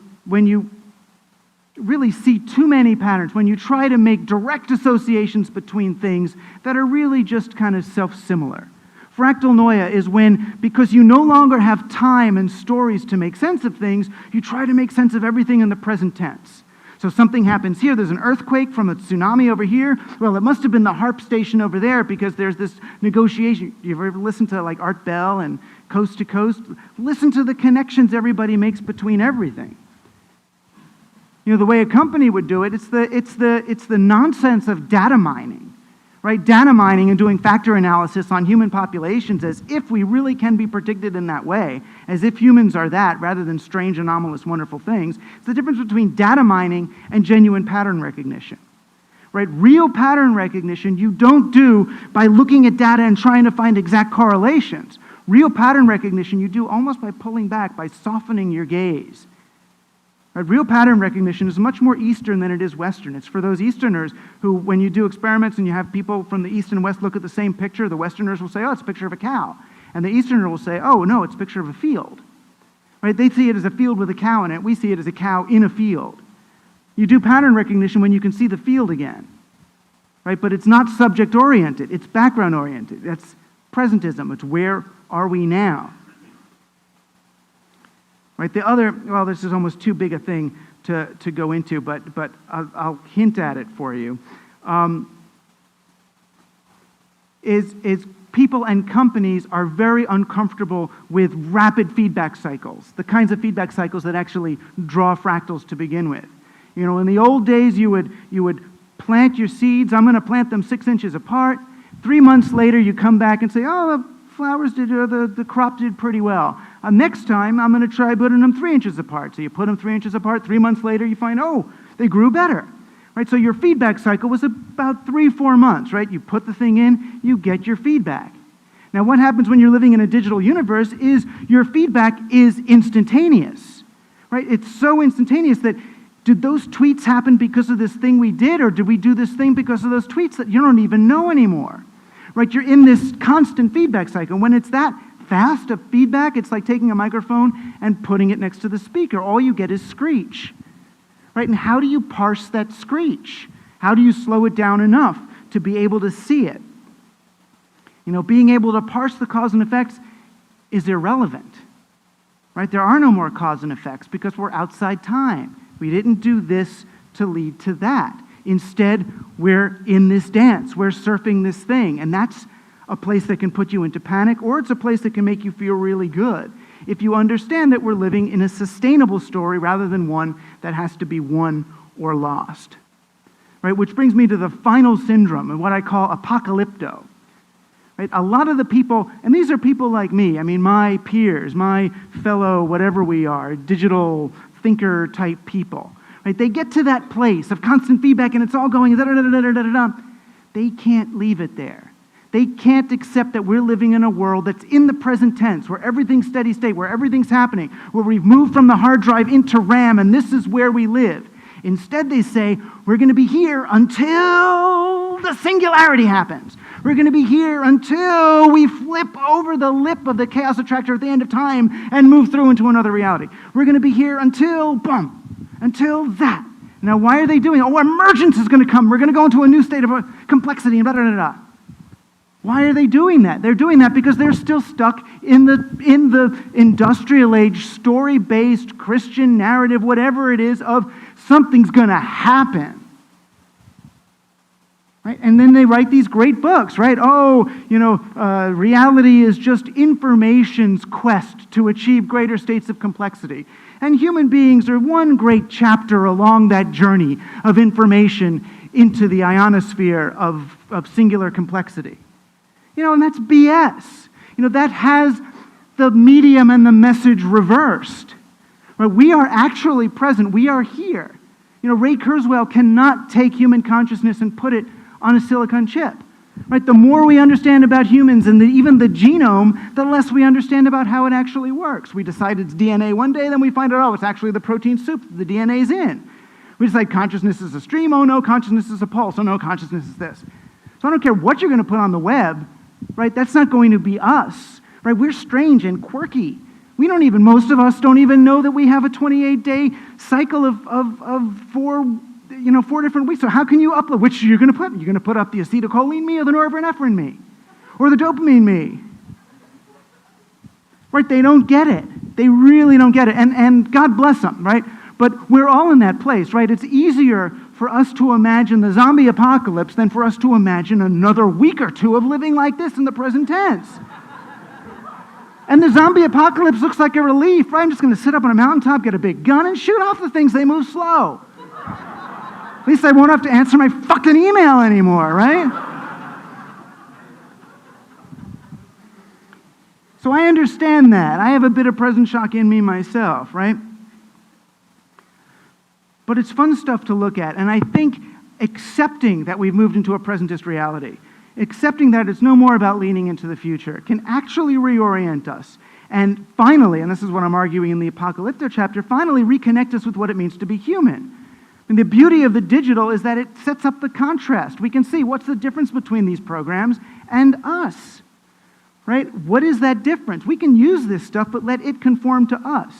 really see too many patterns, when you try to make direct associations between things that are really just kind of self-similar. Fractal noia is when, because you no longer have time and stories to make sense of things, you try to make sense of everything in the present tense. So something happens here, there's an earthquake from a tsunami over here. Well, it must have been the harp station over there because there's this negotiation. You ever listen to like Art Bell and Coast to Coast? Listen to the connections everybody makes between everything. You know, the way a company would do it, it's the nonsense of data mining, right? Data mining and doing factor analysis on human populations as if we really can be predicted in that way, as if humans are that rather than strange, anomalous, wonderful things. It's the difference between data mining and genuine pattern recognition, right? Real pattern recognition you don't do by looking at data and trying to find exact correlations. Real pattern recognition you do almost by pulling back, by softening your gaze. Right? Real pattern recognition is much more Eastern than it is Western. It's for those Easterners who, when you do experiments and you have people from the East and West look at the same picture, the Westerners will say, oh, it's a picture of a cow. And the Easterner will say, oh, no, it's a picture of a field. Right? They see it as a field with a cow in it. We see it as a cow in a field. You do pattern recognition when you can see the field again. Right? But it's not subject-oriented. It's background-oriented. That's presentism. It's where are we now? Right, the other, well, this is almost too big a thing to go into, but I'll hint at it for you, is people and companies are very uncomfortable with rapid feedback cycles, the kinds of feedback cycles that actually draw fractals to begin with. You know, in the old days, you would plant your seeds. I'm going to plant them 6 inches apart. 3 months later, you come back and say, oh, the flowers did, the crop did pretty well. Next time, I'm going to try putting them 3 inches apart. So you put them 3 inches apart. 3 months later, you find, oh, they grew better. Right? So your feedback cycle was about 3-4 months, right? You put the thing in, you get your feedback. Now, what happens when you're living in a digital universe is your feedback is instantaneous, right? It's so instantaneous that did those tweets happen because of this thing we did, or did we do this thing because of those tweets that you don't even know anymore? Right? You're in this constant feedback cycle. When it's that fast of feedback, it's like taking a microphone and putting it next to the speaker. All you get is screech. Right? And how do you parse that screech? How do you slow it down enough to be able to see it? You know, being able to parse the cause and effects is irrelevant. Right? There are no more cause and effects because we're outside time. We didn't do this to lead to that. Instead, we're in this dance. We're surfing this thing. And that's a place that can put you into panic, or it's a place that can make you feel really good if you understand that we're living in a sustainable story rather than one that has to be won or lost. Right? Which brings me to the final syndrome and what I call apocalypto. Right? A lot of the people, and these are people like me, I mean my peers, my fellow whatever we are, digital thinker type people. Right? They get to that place of constant feedback and it's all going da-da-da-da-da-da-da. They can't leave it there. They can't accept that we're living in a world that's in the present tense, where everything's steady state, where everything's happening, where we've moved from the hard drive into RAM and this is where we live. Instead, they say, we're going to be here until the singularity happens. We're going to be here until we flip over the lip of the chaos attractor at the end of time and move through into another reality. We're going to be here until until that. Now, why are they doing it? Oh, emergence is going to come. We're going to go into a new state of complexity and blah, blah, blah, blah. Why are they doing that? They're doing that because they're still stuck in the industrial age, story-based Christian narrative, whatever it is, of something's going to happen. Right? And then they write these great books, right? Oh, reality is just information's quest to achieve greater states of complexity. And human beings are one great chapter along that journey of information into the ionosphere of singular complexity. And that's BS. That has the medium and the message reversed. Right? We are actually present. We are here. Ray Kurzweil cannot take human consciousness and put it on a silicon chip. Right? The more we understand about humans and even the genome, the less we understand about how it actually works. We decide it's DNA one day, then we find out, it's actually the protein soup that the DNA's in. We decide consciousness is a stream. Oh, no, consciousness is a pulse. Oh, no, consciousness is this. So I don't care what you're going to put on the web. right? That's not going to be us, right? We're strange and quirky. Most of us don't even know that we have a 28-day cycle of 4 different weeks. So how can you upload? Which you're going to put? You're going to put up the acetylcholine me or the norepinephrine me? Or the dopamine me? Right? They don't get it. They really don't get it. And God bless them, right? But we're all in that place, right? It's easier for us to imagine the zombie apocalypse than for us to imagine another week or two of living like this in the present tense. And the zombie apocalypse looks like a relief, right? I'm just going to sit up on a mountaintop, get a big gun, and shoot off the things. They move slow. At least I won't have to answer my fucking email anymore, right? So I understand that. I have a bit of present shock in me myself, right? But it's fun stuff to look at. And I think accepting that we've moved into a presentist reality, accepting that it's no more about leaning into the future, can actually reorient us. And finally, and this is what I'm arguing in the Apocalyptic chapter, finally reconnect us with what it means to be human. And the beauty of the digital is that it sets up the contrast. We can see what's the difference between these programs and us, right? What is that difference? We can use this stuff, but let it conform to us.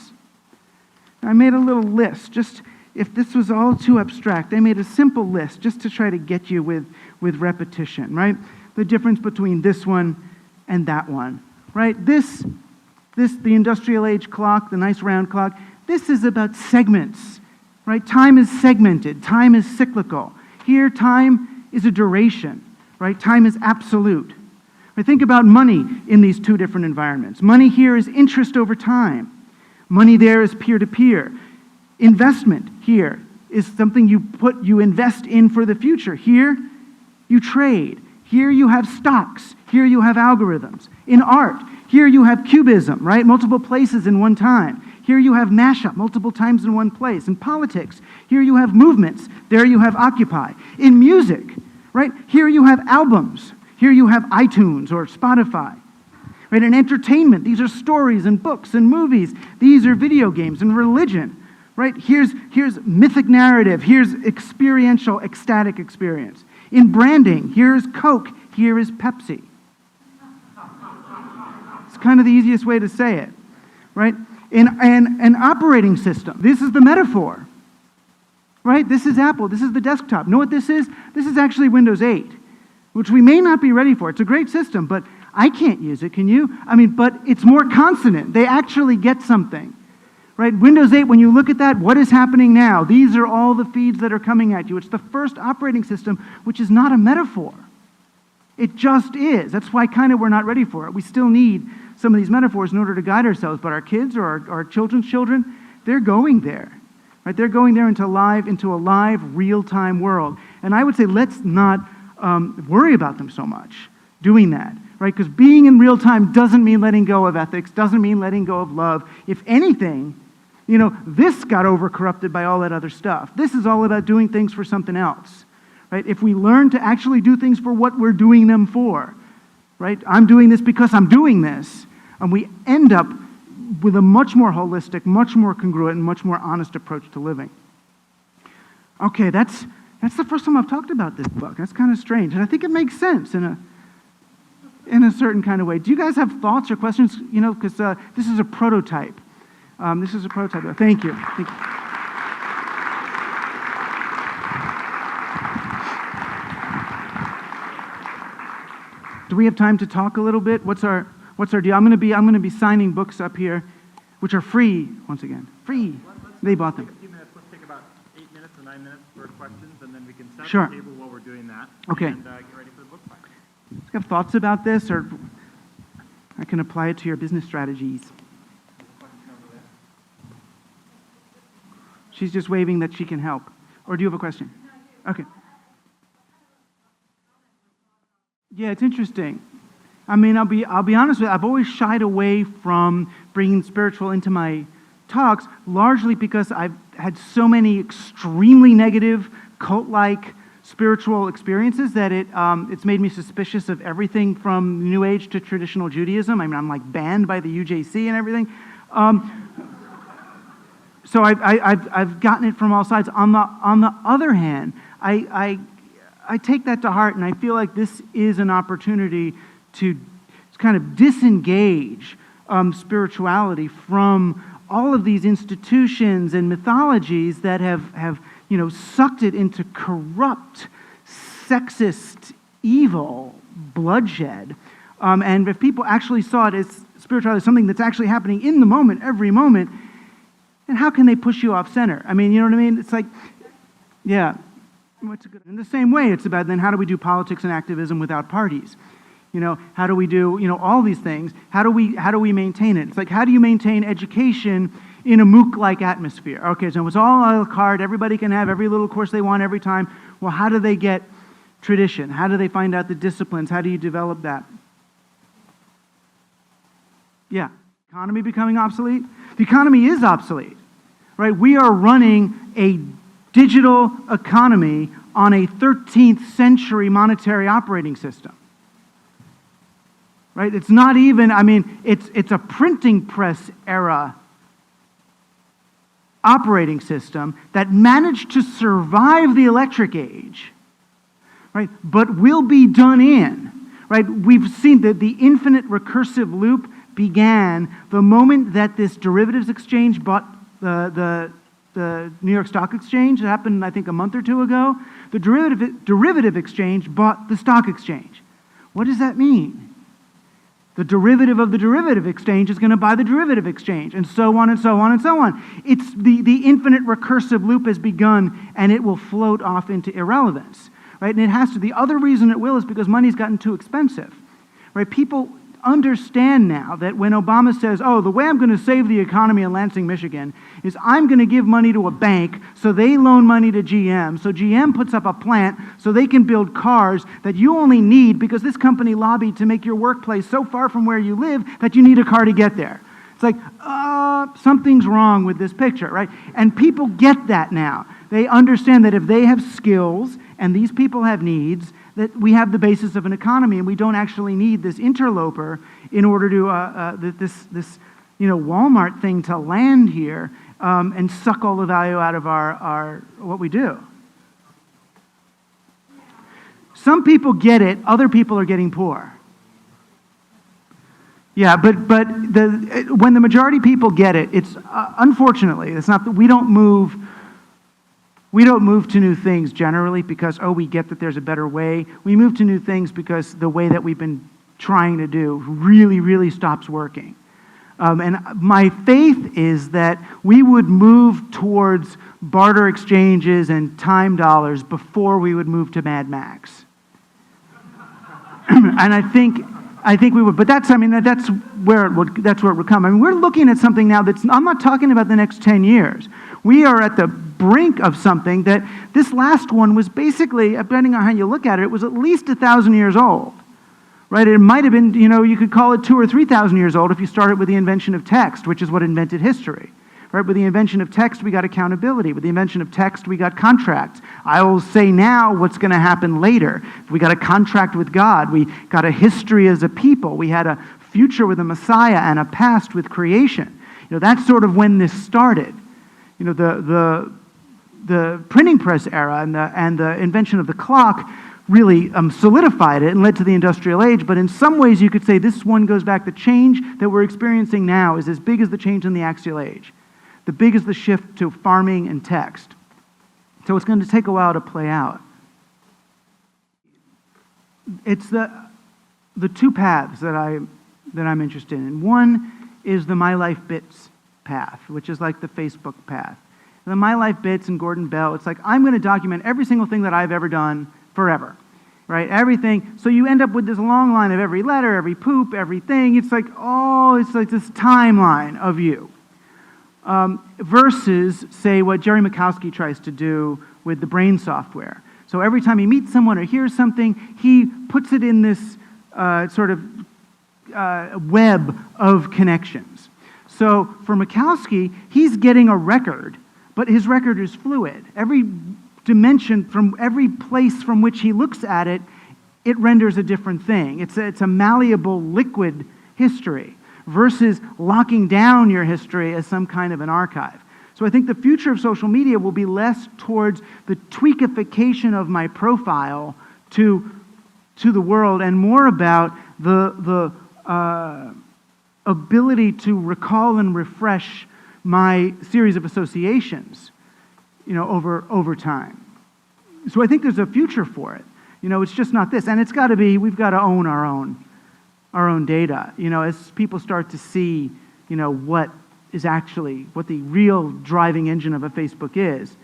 I made a little list, just if this was all too abstract, I made a simple list just to try to get you with repetition, right? The difference between this one and that one, right? This, the industrial age clock, the nice round clock, this is about segments, right? Time is segmented. Time is cyclical. Here, time is a duration, right? Time is absolute. I think about money in these two different environments. Money here is interest over time. Money there is peer-to-peer. Investment here is something you invest in for the future. Here, you trade. Here you have stocks. Here you have algorithms. In art, here you have cubism, right? Multiple places in one time. Here you have mashup, multiple times in one place. In politics, here you have movements. There you have Occupy. In music, right? Here you have albums. Here you have iTunes or Spotify. Right? In entertainment, these are stories and books and movies. These are video games and religion. Right? Here's mythic narrative. Here's experiential, ecstatic experience. In branding, here's Coke. Here is Pepsi. It's kind of the easiest way to say it. Right? In an operating system, this is the metaphor. Right? This is Apple. This is the desktop. Know what this is? This is actually Windows 8, which we may not be ready for. It's a great system, but I can't use it. Can you? But it's more consonant. They actually get something. Right? Windows 8, when you look at that, what is happening now? These are all the feeds that are coming at you. It's the first operating system, which is not a metaphor. It just is. That's why we're not ready for it. We still need some of these metaphors in order to guide ourselves. But our kids or our children's children, they're going there. Right? They're going there into a live, real-time world. And I would say let's not worry about them so much doing that. Right? Because being in real time doesn't mean letting go of ethics, doesn't mean letting go of love. If anything, this got over-corrupted by all that other stuff. This is all about doing things for something else, right? If we learn to actually do things for what we're doing them for, right? I'm doing this because I'm doing this, and we end up with a much more holistic, much more congruent, and much more honest approach to living. Okay, that's the first time I've talked about this book. That's kind of strange, and I think it makes sense in a certain kind of way. Do you guys have thoughts or questions? Because this is a prototype. This is a prototype. Thank you. Do we have time to talk a little bit? What's our deal? I'm going to be signing books up here, which are free. Once again, free. They bought them. Take a few minutes. Let's take about 8 minutes or 9 minutes for questions, and then we can set Sure. the table while we're doing that. Okay. And get ready for the book fight. Do you have thoughts about this, or I can apply it to your business strategies? She's just waving that she can help. Or do you have a question? Okay. Yeah, it's interesting. I'll be honest with you, I've always shied away from bringing spiritual into my talks, largely because I've had so many extremely negative, cult-like spiritual experiences that it's made me suspicious of everything from New Age to traditional Judaism. I'm like banned by the UJC and everything. So I've gotten it from all sides. On the other hand, I take that to heart, and I feel like this is an opportunity to kind of disengage spirituality from all of these institutions and mythologies that have sucked it into corrupt, sexist, evil bloodshed. And if people actually saw it as spirituality as something that's actually happening in the moment, every moment, then how can they push you off center? I mean, you know what I mean? It's like, yeah. In the same way, it's about then how do we do politics and activism without parties? How do we do, all these things? How do we maintain it? It's like, how do you maintain education in a MOOC-like atmosphere? Okay, so it's all a la carte. Everybody can have every little course they want every time. Well, how do they get tradition? How do they find out the disciplines? How do you develop that? Yeah. Economy becoming obsolete? The economy is obsolete, right? We are running a digital economy on a 13th century monetary operating system. Right? It's not even, it's a printing press era operating system that managed to survive the electric age, right? But will be done in, right? We've seen that the infinite recursive loop began the moment that this derivatives exchange bought the New York Stock Exchange. It happened, I think, a month or two ago. The derivative exchange bought the stock exchange. What does that mean? The derivative of the derivative exchange is going to buy the derivative exchange, and so on and so on and so on. It's the infinite recursive loop has begun, and it will float off into irrelevance, right? And it has to. The other reason it will is because money's gotten too expensive, right? People understand now that when Obama says, oh, the way I'm going to save the economy in Lansing, Michigan, is I'm going to give money to a bank so they loan money to GM, so GM puts up a plant so they can build cars that you only need because this company lobbied to make your workplace so far from where you live that you need a car to get there. It's like, something's wrong with this picture, right? And people get that now. They understand that if they have skills and these people have needs, that we have the basis of an economy, and we don't actually need this interloper in order to this Walmart thing to land here and suck all the value out of our what we do. Some people get it; other people are getting poor. Yeah, but when the majority of people get it, it's unfortunately it's not that we don't move. We don't move to new things generally because, we get that there's a better way. We move to new things because the way that we've been trying to do really, really stops working. And my faith is that we would move towards barter exchanges and time dollars before we would move to Mad Max. And I think we would, but that's where it would come. We're looking at something now I'm not talking about the next 10 years. We are at the brink of something that this last one was basically, depending on how you look at it, it was at least 1,000 years old, right? It might have been, you could call it 2,000 or 3,000 years old if you started with the invention of text, which is what invented history, right? With the invention of text, we got accountability. With the invention of text, we got contracts. I will say now what's going to happen later. We got a contract with God. We got a history as a people. We had a future with a Messiah and a past with creation. That's sort of when this started. The printing press era and the invention of the clock really solidified it and led to the industrial age. But in some ways, you could say this one goes back. The change that we're experiencing now is as big as the change in the axial age, the big as the shift to farming and text. So it's going to take a while to play out. It's the two paths that I'm interested in. One is the My Life Bits path, which is like the Facebook path. The My Life Bits and Gordon Bell, it's like, I'm going to document every single thing that I've ever done forever, right? Everything. So you end up with this long line of every letter, every poop, everything. It's like, it's like this timeline of you. Versus, say, what Jerry Mikowski tries to do with the brain software. So every time he meets someone or hears something, he puts it in this sort of web of connections. So for Mikowski, he's getting a record, but his record is fluid. Every dimension from every place from which he looks at it, it renders a different thing. It's a malleable, liquid history versus locking down your history as some kind of an archive. So I think the future of social media will be less towards the tweakification of my profile to the world and more about the ability to recall and refresh my series of associations, over time. So I think there's a future for it. It's just not this, and it's got to be. We've got to own our own data. As people start to see, what the real driving engine of a Facebook is,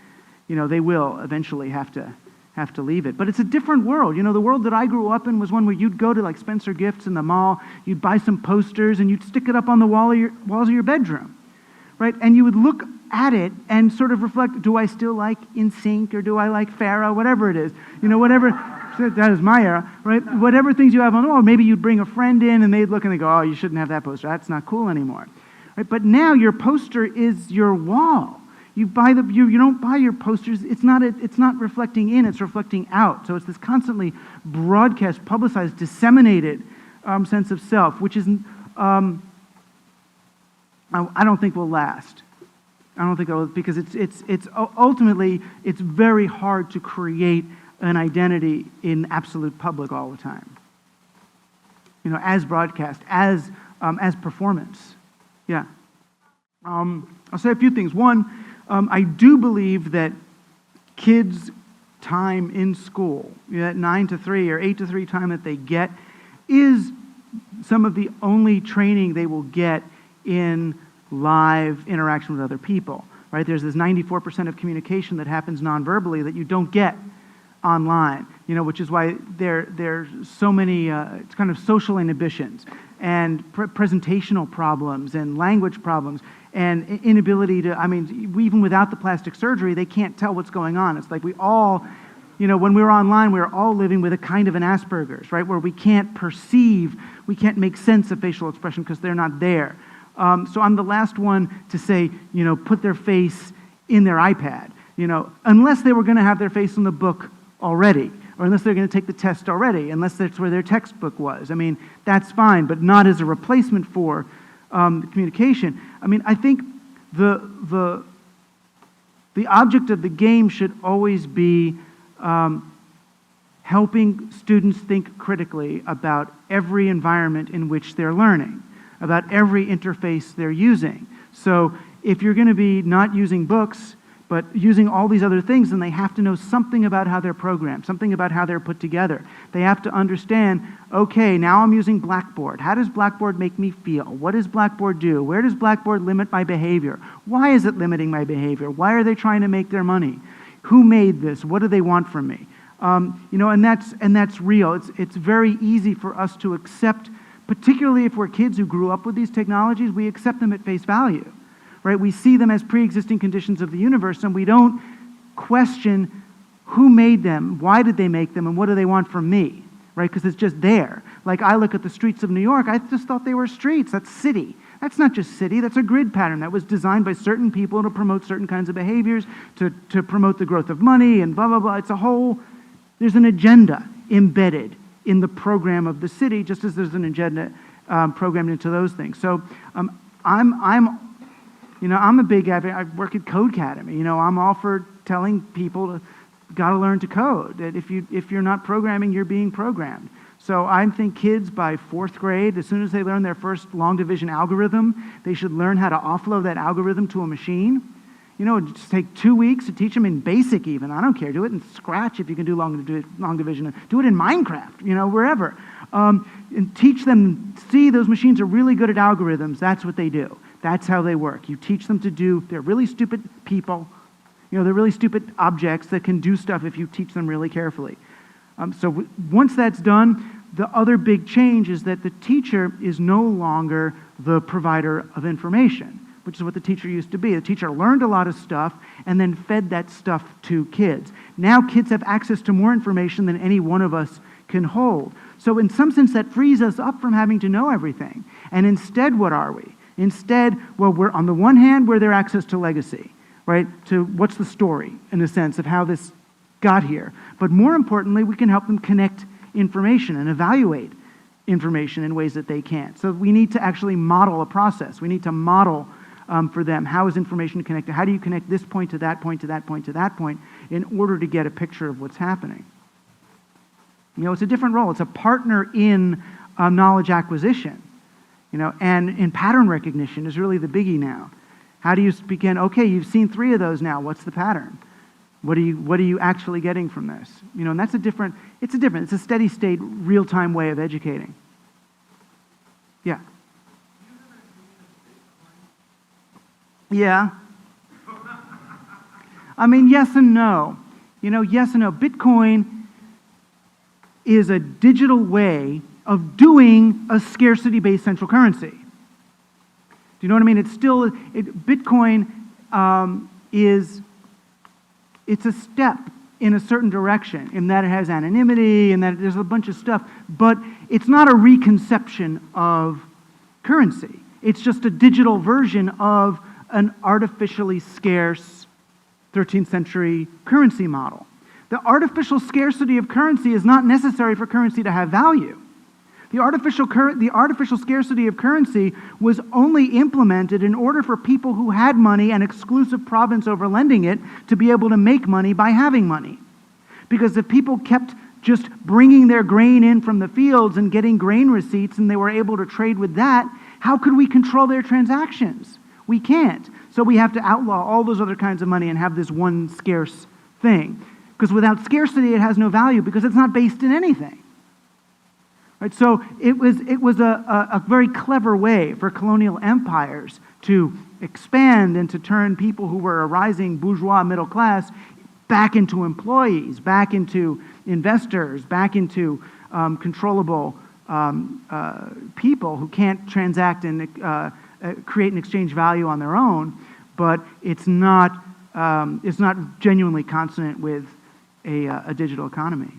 they will eventually have to leave it. But it's a different world. The world that I grew up in was one where you'd go to like Spencer Gifts in the mall, you'd buy some posters, and you'd stick it up on the walls of your bedroom, right? And you would look at it and sort of reflect, do I still like NSYNC, or do I like Farrah, whatever it is, whatever, that is my era, right? Whatever things you have on the wall, maybe you'd bring a friend in and they'd look and they go, oh, you shouldn't have that poster, that's not cool anymore, right? But now your poster is your wall. You don't buy your posters, it's not reflecting in, it's reflecting out. So it's this constantly broadcast, publicized, disseminated sense of self, which is, I don't think will last. I don't think that will, because it's ultimately, it's very hard to create an identity in absolute public all the time. As broadcast, as performance. Yeah. I'll say a few things. One, I do believe that kids' time in school, that 9 to 3 or 8 to 3 time that they get, is some of the only training they will get in live interaction with other people, right? There's this 94% of communication that happens non-verbally that you don't get online, which is why there's so many kind of social inhibitions and presentational problems and language problems and inability to, even without the plastic surgery, they can't tell what's going on. It's like we all, when we're online, we're all living with a kind of an Asperger's, right? Where we can't make sense of facial expression because they're not there. So I'm the last one to say, put their face in their iPad, unless they were going to have their face in the book already, or unless they're going to take the test already, unless that's where their textbook was. That's fine, but not as a replacement for communication. I think the object of the game should always be helping students think critically about every environment in which they're learning, about every interface they're using. So if you're going to be not using books, but using all these other things, then they have to know something about how they're programmed, something about how they're put together. They have to understand, okay, now I'm using Blackboard. How does Blackboard make me feel? What does Blackboard do? Where does Blackboard limit my behavior? Why is it limiting my behavior? Why are they trying to make their money? Who made this? What do they want from me? And that's real. It's very easy for us to accept, particularly if we're kids who grew up with these technologies, we accept them at face value. Right? We see them as pre-existing conditions of the universe, and we don't question who made them, why did they make them, and what do they want from me, right? Because it's just there. Like I look at the streets of New York, I just thought they were streets. That's city. That's not just city, that's a grid pattern that was designed by certain people to promote certain kinds of behaviors, to promote the growth of money, and blah, blah, blah. There's an agenda embedded in the program of the city, just as there's an agenda programmed into those things. So I'm a big advocate. I work at Codecademy. I'm all for telling people got to learn to code. That if you're not programming, you're being programmed. So I think kids by 4th grade, as soon as they learn their first long division algorithm, they should learn how to offload that algorithm to a machine. Just take 2 weeks to teach them in BASIC even. I don't care. Do it in Scratch if you can do long division. Do it in Minecraft, wherever. And teach them, see those machines are really good at algorithms. That's what they do. That's how they work. You teach them they're really stupid people. They're really stupid objects that can do stuff if you teach them really carefully. So once that's done, the other big change is that the teacher is no longer the provider of information, which is what the teacher used to be. The teacher learned a lot of stuff and then fed that stuff to kids. Now kids have access to more information than any one of us can hold. So in some sense, that frees us up from having to know everything. And instead, what are we? Instead, we're on the one hand, we're their access to legacy, right? To what's the story, in a sense, of how this got here. But more importantly, we can help them connect information and evaluate information in ways that they can't. So we need to actually model a process. We need to model for them how is information connected? How do you connect this point to that point to that point to that point in order to get a picture of what's happening? It's a different role. It's a partner in knowledge acquisition, and in pattern recognition is really the biggie now. How do you begin? Okay, you've seen 3 of those now. What's the pattern? What are you actually getting from this? And that's it's a steady state, real-time way of educating. Yeah. Yeah. I mean, yes and no. Yes and no. Bitcoin is a digital way of doing a scarcity-based central currency. Do you know what I mean? Bitcoin it's a step in a certain direction, in that it has anonymity and that there's a bunch of stuff, but it's not a reconception of currency. It's just a digital version of an artificially scarce 13th century currency model. The artificial scarcity of currency is not necessary for currency to have value. The artificial scarcity of currency was only implemented in order for people who had money and exclusive province over lending it to be able to make money by having money. Because if people kept just bringing their grain in from the fields and getting grain receipts and they were able to trade with that, how could we control their transactions? We can't. So we have to outlaw all those other kinds of money and have this one scarce thing. Because without scarcity, it has no value because it's not based in anything. Right, so it was a very clever way for colonial empires to expand and to turn people who were a rising bourgeois middle class back into employees, back into investors, back into controllable people who can't transact and create and exchange value on their own, but it's not genuinely consonant with a digital economy.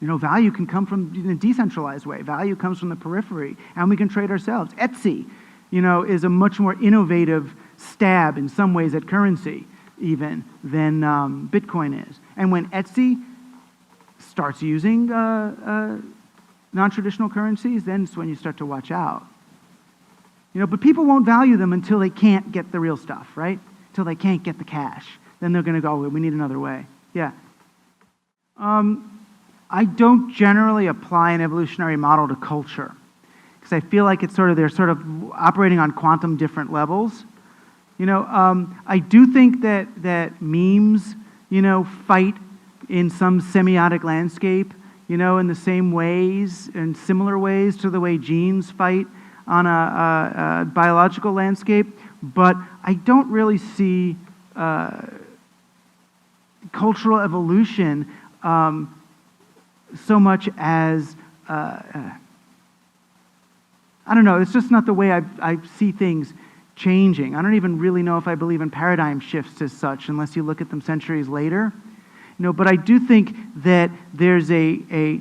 Value can come from in a decentralized way. Value comes from the periphery, and we can trade ourselves. Etsy, is a much more innovative stab in some ways at currency even than Bitcoin is. And when Etsy starts using non-traditional currencies, then it's when you start to watch out. But people won't value them until they can't get the real stuff, right? Until they can't get the cash. Then they're going to go, well, we need another way. Yeah. I don't generally apply an evolutionary model to culture because I feel like they're sort of operating on quantum different levels. I do think that memes, fight in some semiotic landscape, in the same ways, in similar ways to the way genes fight on a biological landscape, but I don't really see cultural evolution so much as, I don't know, it's just not the way I see things changing. I don't even really know if I believe in paradigm shifts as such, unless you look at them centuries later. But I do think that there's a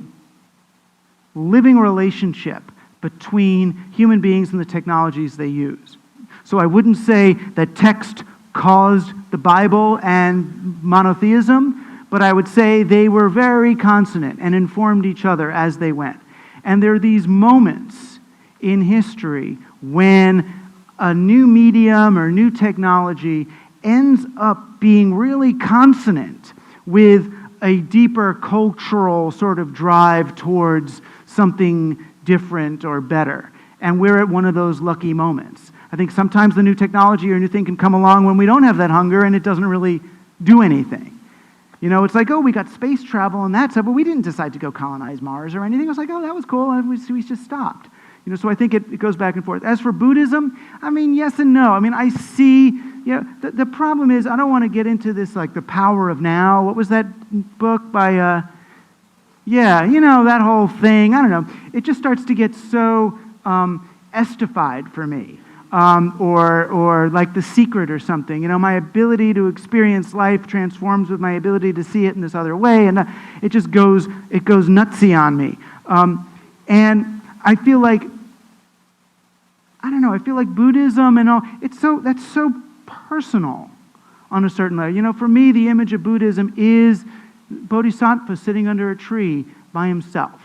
living relationship between human beings and the technologies they use. So I wouldn't say that text caused the Bible and monotheism, but I would say they were very consonant and informed each other as they went. And there are these moments in history when a new medium or new technology ends up being really consonant with a deeper cultural sort of drive towards something different or better. And we're at one of those lucky moments. I think sometimes the new technology or new thing can come along when we don't have that hunger and it doesn't really do anything. It's like, oh, we got space travel and that stuff, but we didn't decide to go colonize Mars or anything. It was like, oh, that was cool, and we just stopped. So I think it goes back and forth. As for Buddhism, I mean, yes and no. I mean, I see, the problem is, I don't want to get into this, like, The Power of Now. What was that book by, that whole thing. I don't know. It just starts to get so estified for me. Or like The Secret or something. My ability to experience life transforms with my ability to see it in this other way, and it just goes nutsy on me. And I feel like, I don't know, I feel like Buddhism and all, that's so personal on a certain level. For me, the image of Buddhism is Bodhisattva sitting under a tree by himself.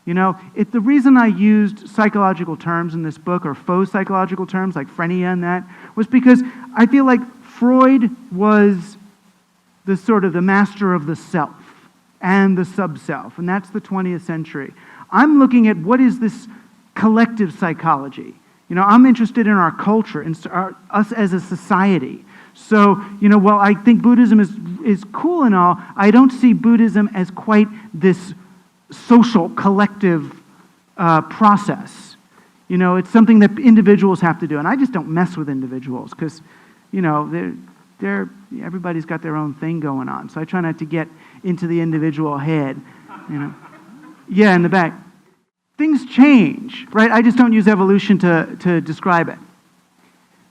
The reason I used psychological terms in this book, or faux psychological terms like phrenia and that, was because I feel like Freud was the master of the self and the sub-self, and that's the 20th century. I'm looking at what is this collective psychology. I'm interested in our culture, in us as a society. So, while I think Buddhism is cool and all, I don't see Buddhism as quite this social, collective process. It's something that individuals have to do. And I just don't mess with individuals because, everybody's got their own thing going on. So I try not to get into the individual head, Yeah, in the back. Things change, right? I just don't use evolution to describe it,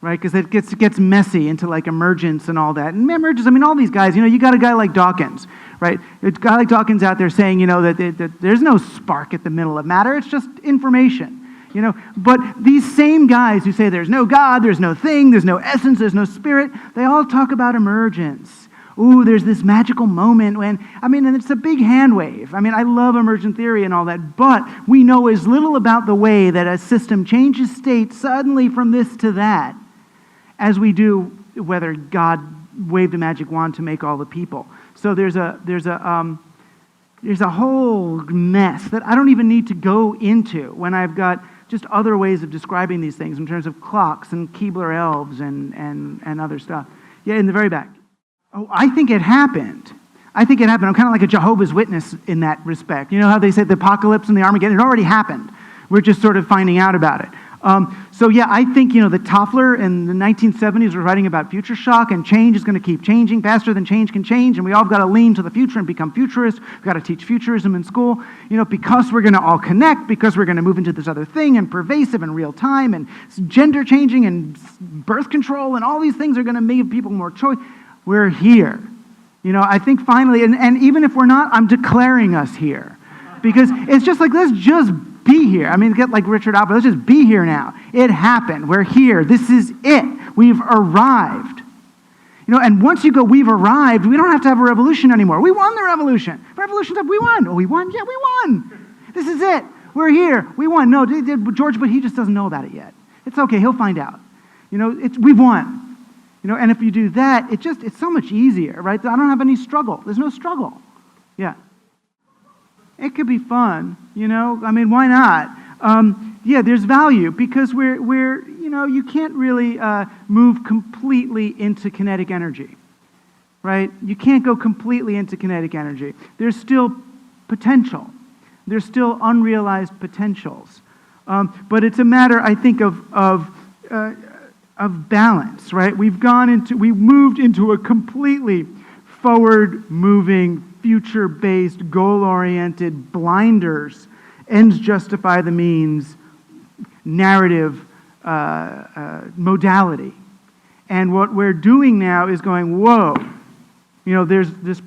right? Because it gets messy into like emergence and all that. And emergence, all these guys, you got a guy like Dawkins, right? A guy like Dawkins out there saying, that there's no spark at the middle of matter. It's just information, But these same guys who say there's no God, there's no thing, there's no essence, there's no spirit, they all talk about emergence. Ooh, there's this magical moment when, and it's a big hand wave. I love emergent theory and all that, but we know as little about the way that a system changes state suddenly from this to that as we do whether God waved a magic wand to make all the people. So there's a whole mess that I don't even need to go into when I've got just other ways of describing these things in terms of clocks and Keebler elves and other stuff. Yeah, in the very back. Oh, I think it happened. I'm kind of like a Jehovah's Witness in that respect. You know how they said the apocalypse and the Armageddon? It already happened. We're just sort of finding out about it. I think, the Toffler in the 1970s was writing about future shock, and change is going to keep changing faster than change can change, and we all have got to lean to the future and become futurists. We've got to teach futurism in school, because we're going to all connect, because we're going to move into this other thing, and pervasive and real time, and gender changing, and birth control, and all these things are going to make people more choice. We're here. I think finally, and even if we're not, I'm declaring us here. Because it's just like, let's just be here. Get like Richard Alpert, let's just be here now. It happened. We're here. This is it. We've arrived. And once you go, we've arrived, we don't have to have a revolution anymore. We won the revolution. Revolution's up, we won. Oh, we won? Yeah, we won. This is it. We're here. We won. No, George, but he just doesn't know about it yet. It's okay. He'll find out. We've won. And if you do that, it's so much easier, right? I don't have any struggle. There's no struggle. Yeah. It could be fun, why not? There's value because we're you can't really move completely into kinetic energy, right? You can't go completely into kinetic energy. There's still potential. There's still unrealized potentials. But it's a matter, I think, of balance, right? We've moved into a completely forward-moving, future-based, goal-oriented, blinders, ends justify the means, narrative modality. And what we're doing now is going, whoa, there's this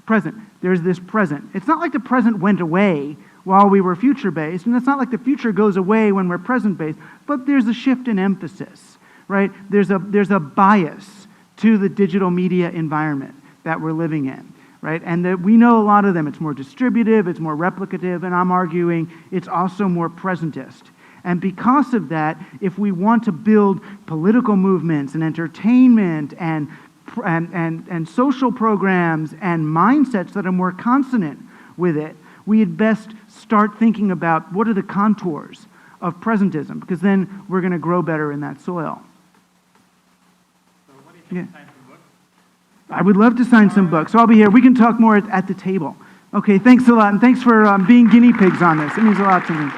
present. There's this present. It's not like the present went away while we were future-based, and it's not like the future goes away when we're present-based, but there's a shift in emphasis. Right? There's a bias to the digital media environment that we're living in, right? And that we know a lot of them. It's more distributive, it's more replicative, and I'm arguing it's also more presentist. And because of that, if we want to build political movements and entertainment and social programs and mindsets that are more consonant with it, we had best start thinking about what are the contours of presentism, because then we're going to grow better in that soil. Yeah. I would love to sign some books. So I'll be here. We can talk more at the table. Okay, thanks a lot. And thanks for being guinea pigs on this. It means a lot to me.